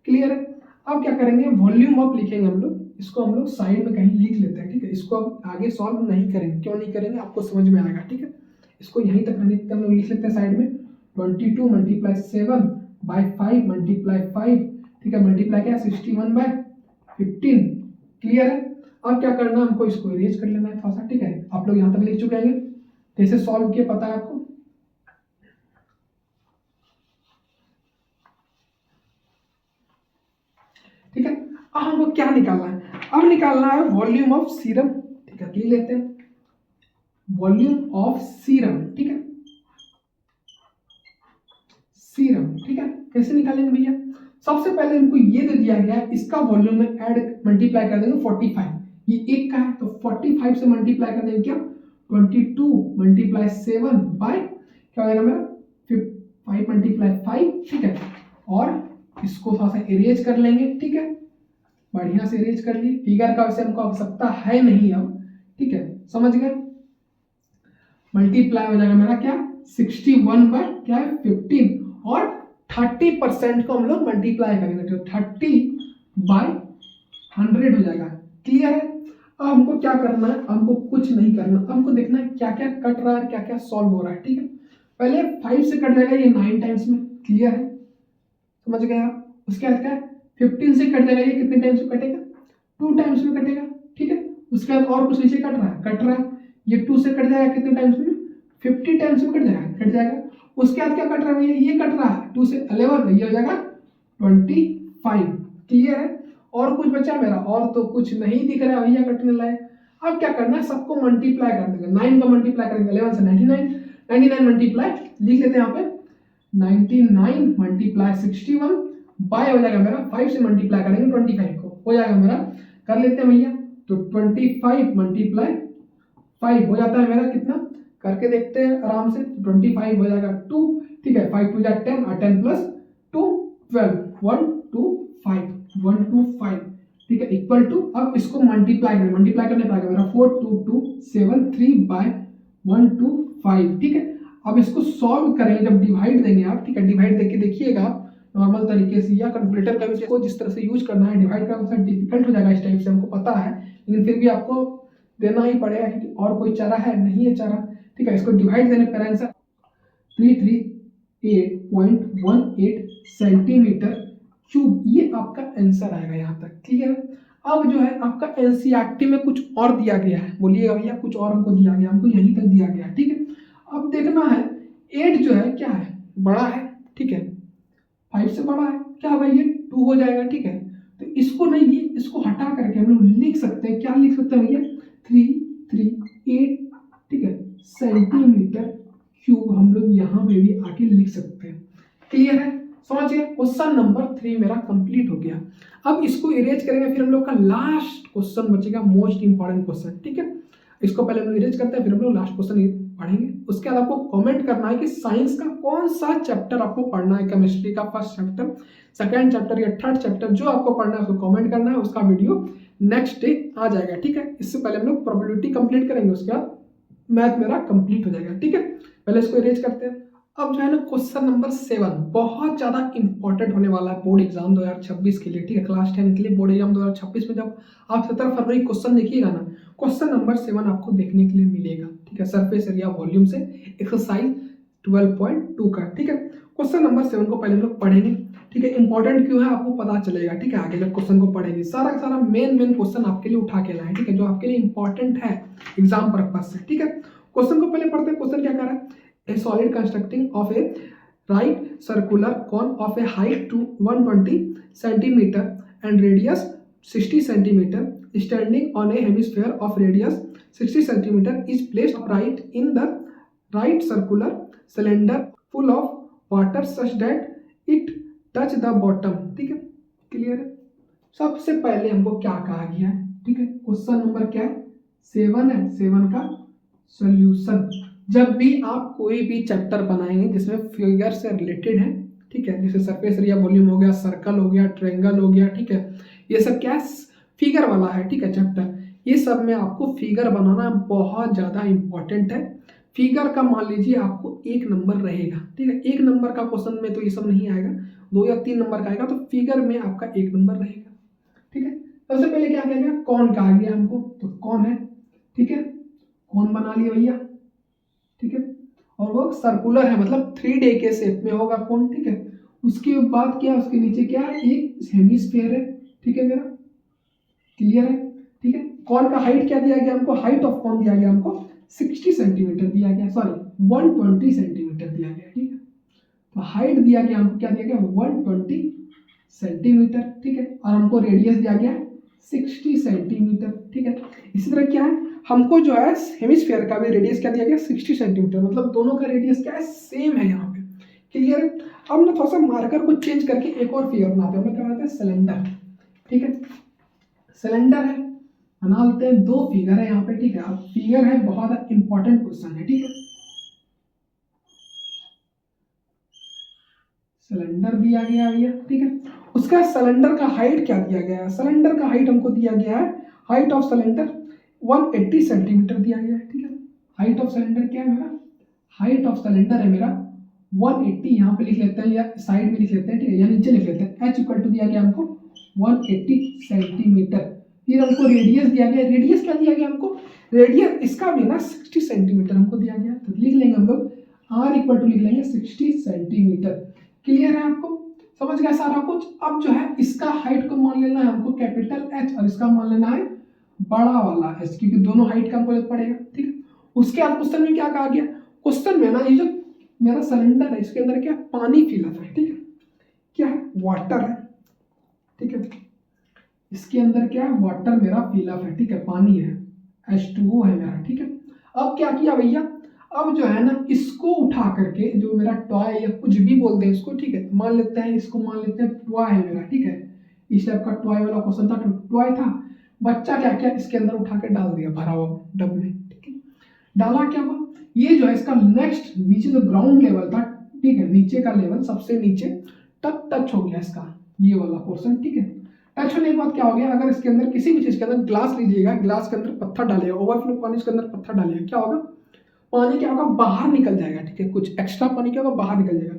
A: क्लियर है। अब क्या करेंगे, वॉल्यूम ऑफ लिखेंगे हम लोग, इसको हम लोग साइड में कहीं लिख लेते हैं, ठीक है, इसको अब आगे सॉल्व नहीं करेंगे, क्यों नहीं करेंगे आपको समझ में आएगा, ठीक है। इसको यहीं तक हम लोग लिख लेते हैं साइड में, 22 मल्टीप्लाई 7/5 मल्टीप्लाई 5, ठीक है, मल्टीप्लाई क्या 61/15, क्लियर है। अब क्या करना है, हमको इसको इरेज कर लेना है थोड़ा सा, ठीक है, आप लोग यहाँ तक लिख चुके हैं, कैसे सॉल्व किया पता है आपको, ठीक है। अब हमको क्या निकालना है, अब निकालना है वॉल्यूम ऑफ सीरम, ठीक है, लिख लेते हैं वॉल्यूम ऑफ सीरम, ठीक है, सीरम, ठीक है, कैसे निकालेंगे भैया, सबसे पहले हमको ये दे दिया गया है, इसका वॉल्यूम में ऐड मल्टीप्लाई कर देंगे 45, ये एक का है तो 45 से मल्टीप्लाई कर देंगे क्या 22 मल्टीप्लाई 7 बाय क्या हो जाएगा मेरा 5 मल्टीप्लाई 5, ठीक है, और इसको थोड़ा सा इरेज कर लेंगे, ठीक है, बढ़िया से इरेज कर लिए, फिगर का वैसे हमको आवश्यकता है नहीं अब, ठीक है, समझ गए। मल्टीप्लाई हो जाएगा मेरा क्या 61/15 और 30% को हम लोग मल्टीप्लाई करेंगे तो 30/100 हो जाएगा, क्लियर है। अब हमको क्या करना है, हमको कुछ नहीं करना, हमको देखना है क्या क्या कट रहा है, क्या क्या सॉल्व हो रहा है, ठीक है। पहले 5 से कट जाएगा ये 9 टाइम्स में, क्लियर है, समझ गए आप। उसके बाद क्या है 15 से कट जाएगा, ये कितने टाइम्स में कटेगा 2 टाइम्स में कटेगा, ठीक है। उसके बाद और कुछ नीचे कट रहा है, ये 2 से कट जाएगा कितने टाइम्स में 50 टाइम्स में कट जाएगा। उसके बाद क्या कट रहा है भैया, ये कट रहा है 2 से 11, ये हो जाएगा 25, क्लियर है। और कुछ बचा मेरा, और तो कुछ नहीं दिख रहा है भैया कटने लायक। अब क्या करना है, सबको मल्टीप्लाई कर देंगे, 9 को मल्टीप्लाई करेंगे 11 से 99 मल्टीप्लाई लिख लेते हैं यहाँ पे 99 मल्टीप्लाई 61 बाय हो जाएगा मेरा 5 से मल्टीप्लाई करेंगे 25 को हो जाएगा मेरा, कर लेते हैं भैया, तो 25 मल्टीप्लाई 5 हो जाता है मेरा कितना, करके देखते हैं आराम से, 25 हो जाएगा 2, ठीक है, 5 2 जा 10 और 10 प्लस 2 12 1 2 5 1 2 5 ठीक है इक्वल टू, अब इसको मल्टीप्लाई करने पाएगा मेरा 4 2 2 7 3 बाय 1 2 5 ठीक है। अब इसको सॉल्व करेंगे, जब डिवाइड देंगे आप, ठीक है, डिवाइड देके देखिएगा नॉर्मल तरीके से, या कैलकुलेटर का भी इसको जिस तरह से यूज करना है, डिवाइड करना थोड़ा डिफिकल्ट हो जाएगा इस टाइप से, हमको पता है, लेकिन फिर भी आपको देना ही पड़ेगा क्योंकि और कोई चारा है नहीं है चारा, ठीक है। इसको डिवाइड देने पर आंसर 338.18 सेंटीमीटर क्यूब, ये आपका आंसर आएगा यहाँ तक, ठीक है। अब जो है आपका एनसीईआरटी में कुछ और दिया गया है, बोलिएगा भैया कुछ और हमको दिया गया, हमको यहीं तक दिया गया, ठीक है। अब देखना है 8 जो है क्या है, बड़ा है, ठीक है, 5 से बड़ा है, क्या होगा ये 2 हो जाएगा, ठीक है। तो इसको नहीं, ये इसको हटा करके हम लोग लिख सकते हैं, क्या लिख सकते हैं भैया 338 ठीक है सेंटीमीटर क्यूब, हम लोग यहाँ पे भी आके लिख सकते हैं। क्लियर है, समझ गए। क्वेश्चन नंबर 3 मेरा कंप्लीट हो गया। अब इसको इरेज करेंगे, फिर हम लोग का लास्ट क्वेश्चन बचेगा, मोस्ट इंपॉर्टेंट क्वेश्चन, ठीक है। इसको पहले हम लोग इरेज करते हैं, फिर हम लोग लास्ट क्वेश्चन पढ़ेंगे। उसके बाद आपको कमेंट करना है कि साइंस का कौन सा चैप्टर आपको पढ़ना है, केमिस्ट्री का फर्स्ट चैप्टर, सेकंड चैप्टर या थर्ड चैप्टर, जो आपको पढ़ना है उसको कमेंट करना है। उसका वीडियो नेक्स्ट डे आ जाएगा, ठीक है। इससे पहले हम लोग प्रोबेबिलिटी कंप्लीट करेंगे, उसके बाद मैथ मेरा कंप्लीट हो जाएगा, ठीक है। पहले इसको इरेज करते हैं। अब जो है ना क्वेश्चन नंबर 7 बहुत ज़्यादा इंपॉर्टेंट होने वाला है बोर्ड एग्जाम 2026 के लिए, ठीक है, क्लास 10 के लिए बोर्ड एग्जाम 2026 में जब आप 17 फरवरी क्वेश्चन देखिएगा ना, क्वेश्चन नंबर 7 आपको देखने के लिए मिलेगा, ठीक है, सरफेस एरिया वॉल्यूम से एक्सरसाइज 12.2 का, ठीक है। क्वेश्चन नंबर 7 को पहले हम लोग पढ़ेंगे, ठीक है। इंपॉर्टेंट क्यों है आपको पता चलेगा, ठीक है, आगे जब क्वेश्चन को पढ़ेंगे सारा का सारा मेन क्वेश्चन आपके लिए उठा के लाए, ठीक है, जो आपके लिए इंपॉर्टेंट है एग्जाम पर्पज से, ठीक है। क्वेश्चन को पहले पढ़ते हैं। क्वेश्चन क्या कर रहा है, a solid consisting of a right circular cone of a height to 120 centimeter and radius 60 centimeter standing on a hemisphere of radius 60 centimeter is placed upright in the right circular cylinder full of water such that it touch the bottom, ठीक है, clear है। सबसे पहले हमको क्या कहा गया है, ठीक है, क्वेश्चन नंबर क्या है 7 है, 7 का सॉल्यूशन। जब भी आप कोई भी चैप्टर बनाएंगे जिसमें फिगर से रिलेटेड है, ठीक है, जैसे सरफेस एरिया वॉल्यूम हो गया, सर्कल हो गया, ट्रायंगल हो गया, ठीक है, ये सब क्या फिगर वाला है, ठीक है, चैप्टर, ये सब में आपको फिगर बनाना बहुत ज़्यादा इंपॉर्टेंट है। फिगर का मान लीजिए आपको 1 नंबर रहेगा, ठीक है, 1 नंबर का क्वेश्चन में तो ये सब नहीं आएगा, 2 या 3 नंबर का आएगा, तो फिगर में आपका 1 नंबर रहेगा, ठीक है। सबसे पहले क्या कहेंगे, कौन कहा गया हमको, तो कौन है, ठीक है, कौन बना लिया भैया, ठीक है, और वो सर्कुलर है, मतलब 3D के शेप में होगा कौन, ठीक है। उसके बाद क्या, उसके नीचे क्या है, एक हेमिस्फीयर है, ठीक है, मेरा क्लियर है, ठीक है। कौन का हाइट क्या दिया गया हमको, हाइट ऑफ कौन दिया गया हमको 60 सेंटीमीटर दिया गया, सॉरी 120 सेंटीमीटर दिया गया, ठीक है। तो हाइट दिया गया हमको, क्या दिया गया 120 सेंटीमीटर, ठीक है, और हमको रेडियस दिया गया 60 सेंटीमीटर, ठीक है। इसी तरह क्या है, हमको जो है हेमिस्फीयर का भी रेडियस क्या दिया गया 60 सेंटीमीटर, मतलब दोनों का रेडियस क्या है सेम है यहाँ पे, क्लियर है। अब ना थोड़ा सा मार्कर को चेंज करके एक और फिगर बनाते हैं, हम क्या बनाते हैं सिलेंडर, ठीक है, सिलेंडर है, बना लेते हैं, 2 फिगर है यहाँ पे, ठीक है। अब फिगर है बहुत इंपॉर्टेंट क्वेश्चन है, ठीक है, सिलेंडर दिया गया भैया, ठीक है। उसका सिलेंडर का हाइट क्या दिया गया है, सिलेंडर का हाइट हमको दिया गया है, हाइट ऑफ सिलेंडर 180 सेंटीमीटर दिया गया है, ठीक है। हाइट ऑफ सिलेंडर क्या है मेरा, हाइट ऑफ सिलेंडर है मेरा 180, यहाँ पे लिख लेते हैं या साइड में लिख लेते हैं, ठीक है, या नीचे लिख लेते हैं, h इक्वल टू दिया गया हमको 180 सेंटीमीटर। फिर हमको रेडियस दिया गया, रेडियस क्या दिया गया हमको, रेडियस इसका भी ना 60 सेंटीमीटर हमको दिया गया, तो लिख लेंगे हम लोग r इक्वल टू लिख लेंगे 60 सेंटीमीटर। क्लियर है, आपको समझ गया सारा कुछ। अब जो है इसका हाइट को मान लेना है हमको कैपिटल H और इसका मान लेना है बड़ा वाला H, क्योंकि दोनों हाइट का हमको पड़ेगा, ठीक है। उसके बाद क्वेश्चन में क्या कहा गया, क्वेश्चन में ना ये जो मेरा सिलेंडर है इसके अंदर क्या पानी फिलअप है, ठीक है, क्या है वाटर है, ठीक है, इसके अंदर क्या है वाटर मेरा फिलअप है, ठीक है, पानी है, H2O है मेरा, ठीक है। अब क्या किया भैया, अब जो है ना इसको उठा करके जो मेरा टॉय या कुछ भी बोलते हैं इसको, ठीक है, मान लेते हैं इसको, मान लेते हैं टॉय है मेरा, ठीक है, इस टाइप का टॉय वाला क्वेश्चन था, टॉय था, बच्चा क्या किया इसके अंदर उठा के डाल दिया भरा हुआ डब में, ठीक है, डाला क्या हुआ, ये जो है इसका नेक्स्ट नीचे जो ग्राउंड लेवल था, ठीक है, नीचे का लेवल सबसे नीचे टच हो गया इसका ये वाला पोर्शन, ठीक है। टच होने के बाद क्या हो गया, अगर इसके अंदर किसी भी चीज के अंदर ग्लास लीजिएगा, ग्लास के अंदर पत्थर डालिएगा, ओवरफ्लो पानी इसके अंदर पत्थर डालिएगा, क्या होगा, पानी क्या होगा, बाहर निकल जाएगा, ठीक है। कुछ एक्स्ट्रा पानी क्या होगा, बाहर निकल जाएगा।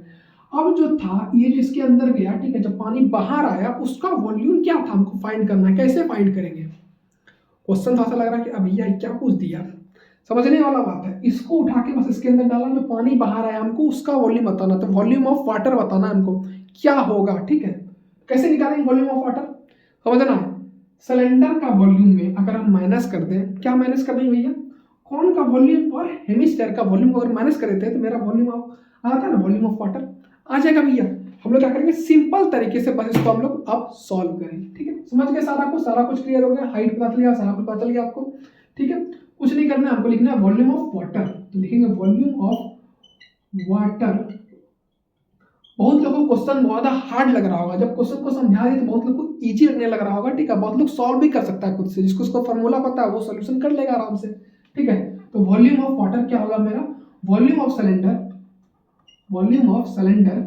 A: अब जो था ये जो इसके अंदर गया, ठीक है, जब पानी बाहर आया उसका वॉल्यूम क्या था हमको फाइंड करना है। कैसे फाइंड करेंगे, क्वेश्चन ऐसा लग रहा है कि अब भैया क्या पूछ दिया, समझने वाला बात है। इसको उठा के बस इसके अंदर डाला, जो पानी बाहर आया हमको उसका वॉल्यूम बताना, तो वॉल्यूम ऑफ वाटर बताना हमको क्या होगा, ठीक है। कैसे निकालेंगे वॉल्यूम ऑफ वाटर, समझना है। सिलेंडर का वॉल्यूम में अगर हम माइनस कर दें, क्या माइनस कर देंगे भैया, कौन का वॉल्यूम और हेमिस्फीयर का वॉल्यूम अगर माइनस कर देते हैं तो मेरा वॉल्यूम आता है ना, वॉल्यूम ऑफ वाटर आ जाएगा भैया। हम लोग क्या करेंगे, सिंपल तरीके से बस इसको हम लोग अब सॉल्व करेंगे, ठीक है। समझ गए सारा कुछ क्लियर हो गया, हाइट पता चल गया, सारा कुछ पता चल गया आपको, ठीक है। कुछ नहीं करना है, हमको लिखना है वॉल्यूम ऑफ वाटर, तो लिखेंगे वॉल्यूम ऑफ वाटर। बहुत लोगों को क्वेश्चन बहुत हार्ड लग रहा होगा, जब क्वेश्चन को समझा दे तो बहुत लोग को इजी लगने लग रहा होगा, ठीक है। बहुत लोग सॉल्व भी कर सकता है खुद से, जिसको उसको फॉर्मूला पता है वो सॉल्यूशन कर लेगा आराम से, ठीक है। तो वॉल्यूम ऑफ वाटर क्या होगा मेरा, वॉल्यूम ऑफ सिलेंडर,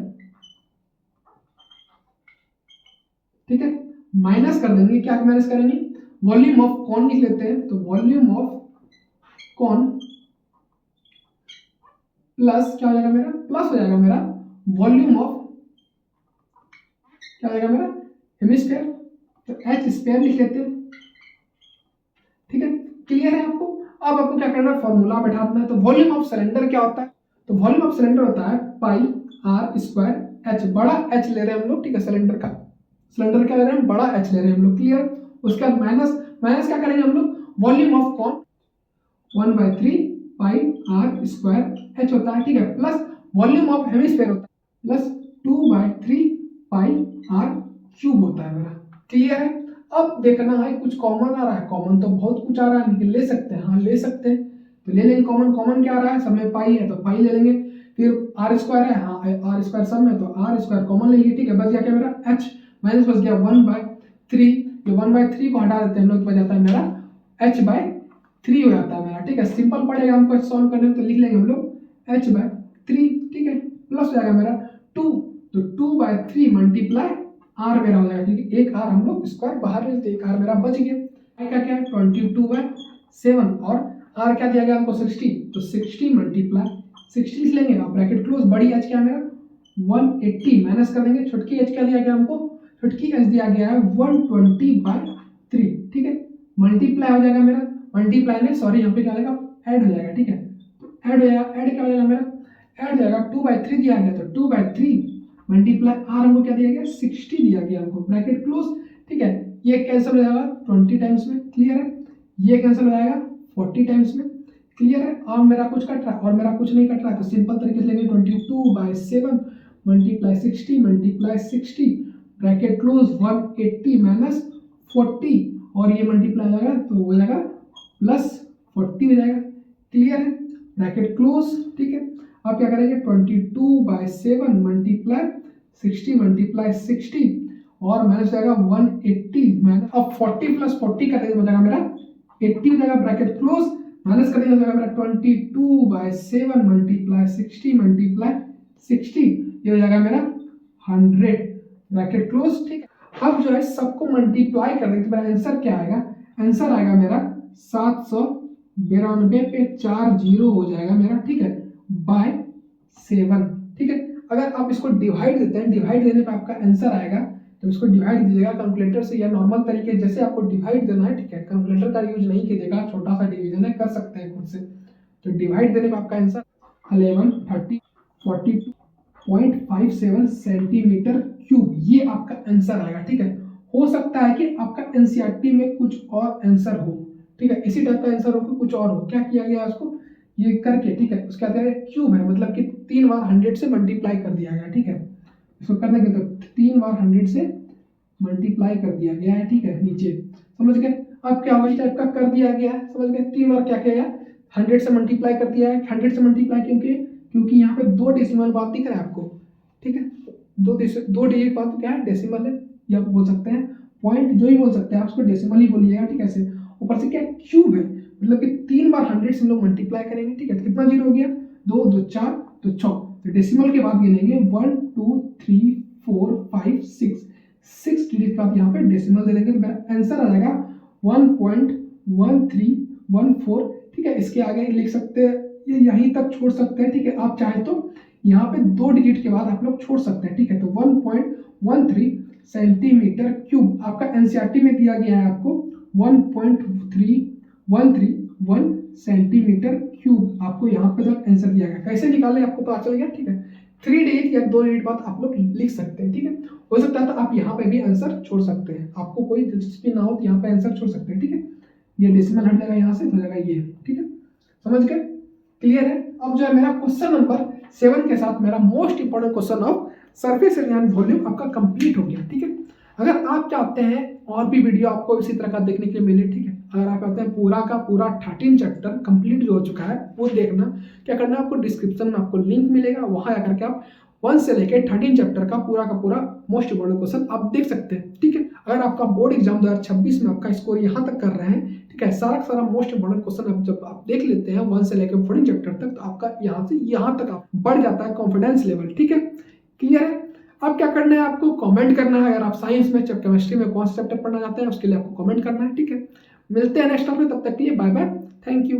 A: ठीक है, माइनस कर देंगे, क्या माइनस करेंगे, वॉल्यूम ऑफ कौन लिख लेते हैं, तो वॉल्यूम ऑफ कौन प्लस क्या हो जाएगा मेरा, प्लस हो जाएगा मेरा वॉल्यूम ऑफ क्या हो जाएगा मेरा, हेमिस्फीयर, तो एच स्क्वायर लिख लेते हैं, ठीक है। क्लियर है आपको। अब आपको क्या करना है, फॉर्मूला बैठा देना है। तो वॉल्यूम ऑफ सिलेंडर क्या होता है, तो वॉल्यूम ऑफ सिलेंडर होता है पाई आर स्क्वायर एच, बड़ा एच ले रहे हैं हम लोग, ठीक है। सिलेंडर क्या ले रहे हैं, बड़ा एच ले रहे हैं हम लोग, क्लियर। उसके बाद माइनस क्या करेंगे हम लोग, वॉल्यूम ऑफ कौन 1/3 पाई आर स्क्वायर एच होता है, ठीक है, प्लस वॉल्यूम ऑफ हेमिस्फीयर होता है प्लस 2/3 पाई आर क्यूब होता है मेरा, क्लियर है। अब देखना है कुछ कॉमन आ रहा है, कॉमन तो बहुत कुछ आ रहा है, लेकिन ले सकते हैं, हाँ ले सकते हैं, तो ले लेंगे कॉमन क्या आ रहा है, सब में पाई है तो पाई ले लेंगे, फिर आर स्क्वायर है, हाँ आर स्क्वायर सब में, तो आर स्क्वायर कॉमन ले लीजिए, ठीक है। बच गया क्या मेरा एच, माइनस बच गया 1/3, ये 1/3 को हटा देते हैं हम लोग, बच जाता है मेरा h/3 हो जाता है मेरा, ठीक है। सिंपल पड़ेगा हमको सॉल्व करने में, तो लिख लेंगे हम लोग h/3, ठीक है, प्लस हो जाएगा मेरा 2, तो 2/3 मल्टीप्लाई आर मेरा हो जाएगा, ठीक है। एक आर हम लोग स्क्वायर बाहर ले लेते, एक आर मेरा बच गया, क्या है 22/7, और आर क्या दिया गया हमको 60, तो 60 मल्टीप्लाई 60 लिख लेंगे, आप ब्रैकेट क्लोज, बड़ी एच क्या मेरा 180, माइनस कर देंगे, छोटकी एच क्या दिया गया हमको, छोटकी एच दिया गया है 120/3, ठीक है। मल्टीप्लाई हो जाएगा मेरा, मल्टीप्लाई में सॉरी यहाँ पे क्या आएगा, ऐड हो जाएगा, ठीक है। तो ऐड हो जाएगा, ऐड क्या हो जाएगा मेरा, ऐड हो जाएगा 2/3 दिया गया, तो 2/3 मल्टीप्लाई आर हमको क्या दिया गया 60 दिया गया हमको, ब्रैकेट क्लोज, ठीक है। ये कैंसिल हो जाएगा 20 टाइम्स में, क्लियर है। ये कैंसिल हो जाएगा 40 टाइम्स में, क्लियर है। और मेरा कुछ कट रहा है और मेरा कुछ नहीं कट रहा है, तो सिंपल तरीके से लेंगे 22/7 मल्टीप्लाई 60 ब्रैकेट क्लोज 180 माइनस 40, और ये मल्टीप्लाई हो जाएगा तो हो जाएगा प्लस 40 हो जाएगा, क्लियर है, ब्रैकेट क्लोज, ठीक है। अब क्या करेंगे 22/7 मल्टीप्लाई 60 और माइनस जाएगा 180 माइनस, अब 40 प्लस 40 करेंगे हो जाएगा मेरा 80 हो जाएगा, ब्रैकेट क्लोज, माइनस करेंगे हो जाएगा मेरा 22/7 मल्टीप्लाई 60 ये हो जाएगा मेरा 100, ब्रैकेट क्लोज, ठीक है। अब जो है सबको मल्टीप्लाई कर देंगे तो मेरा आंसर क्या आएगा, आंसर आएगा मेरा 792 पे 4 जीरो हो जाएगा मेरा, ठीक है, बाय 7, ठीक है। अगर आप इसको डिवाइड देते हैं, डिवाइड देने पे आपका आंसर आएगा, तो इसको डिवाइड दीजिएगा कैलकुलेटर से या नॉर्मल तरीके जैसे आपको डिवाइड देना है, ठीक है। कैलकुलेटर का यूज नहीं कीजिएगा, छोटा सा डिवीजन है, कर सकते हैं खुद से। तो डिवाइड देने पे आपका आंसर 113042.57 सेंटीमीटर क्यूब, ये आपका आंसर आएगा, ठीक है। हो सकता है कि आपका एनसीईआरटी में कुछ और आंसर हो, ठीक है, इसी टाइप का आंसर हो, कुछ और हो, क्या किया गया उसको ये करके, ठीक है, उसका क्या है क्यूब है, मतलब कि 3 बार 100 से मल्टीप्लाई कर दिया गया, ठीक है। इसको कर देंगे तो 3 बार 100 से मल्टीप्लाई कर दिया गया है, ठीक है, नीचे समझ गए। अब क्या होगा, इस टाइप का कर दिया गया है, समझ गए। 3 बार क्या किया गया 100 से मल्टीप्लाई कर दिया है, 100 से मल्टीप्लाई क्योंकि यहाँ पे 2 डेसिमल बात दिख रहा है आपको, ठीक है, 2 डिजिट बात क्या है, डेसिमल है, या बोल सकते हैं पॉइंट, जो ही बोल सकते हैं आप उसको डेसिमल ही बोलिएगा, ठीक है। ऐसे ऊपर से क्या क्यूब है, मतलब कि 3 बार 100 से हम लोग मल्टीप्लाई करेंगे, ठीक है। तो कितना जीरो हो गया, 2 2 4 तो 6, तो डेसिमल के बाद गिनेंगे 1 2 3 4 5 6 डिजिट के बाद यहाँ पे डेसिमल दे देंगे तो मेरा आंसर आ जाएगा 1.1314। ठीक है, इसके आगे लिख सकते हैं, ये यहीं तक छोड़ सकते हैं। ठीक है, आप चाहे तो यहाँ पे 2 डिजिट के बाद आप लोग छोड़ सकते हैं। ठीक है, तो 1.13 सेंटीमीटर क्यूब आपका एनसीईआरटी में दिया गया है आपको 1.3131 सेंटीमीटर क्यूब आपको यहाँ पे तक आंसर दिया गया। कैसे निकाले आपको पता चल गया। ठीक है, 3 डिजिट या 2 डिजिट बाद आप लोग लिख सकते हैं। ठीक है, हो सकता है तो आप यहाँ पे भी आंसर छोड़ सकते हैं, आपको कोई दिलचस्पी ना हो तो यहाँ पे आंसर छोड़ सकते हैं। ठीक है, ये डेसिमल हट जाएगा यहाँ से, हो जाएगा ये। ठीक है, समझ गए, क्लियर है। अब जो है मेरा क्वेश्चन नंबर 7 के साथ मेरा most important question of surface area and volume आपका कंप्लीट हो गया। ठीक है, अगर आप चाहते हैं और भी वीडियो आपको इसी तरह का देखने के लिए मिले, ठीक है, अगर आप चाहते हैं पूरा का पूरा 13 चैप्टर कंप्लीट जो हो चुका है वो देखना, क्या करना है आपको, डिस्क्रिप्शन में आपको लिंक मिलेगा, वहां आकर के आप 1 से लेकर 13 चैप्टर का पूरा मोस्ट इंपॉर्टेंट क्वेश्चन आप देख सकते हैं। ठीक है, अगर आपका बोर्ड एग्जाम 2026 में आपका स्कोर यहाँ तक कर रहे हैं, ठीक है, सारा मोस्ट इंपॉर्टेंट क्वेश्चन आप जब आप देख लेते हैं 1 से लेकर 14 चैप्टर तक, तो आपका यहाँ से यहाँ तक आप बढ़ जाता है कॉन्फिडेंस लेवल। ठीक है, क्लियर है। अब क्या करना है आपको, कमेंट करना है। अगर आप साइंस में केमिस्ट्री में कौन सा चैप्टर पढ़ना चाहते हैं उसके लिए आपको कमेंट करना है। ठीक है, मिलते हैं नेक्स्ट टाइम में, तब तक के लिए बाय बाय, थैंक यू।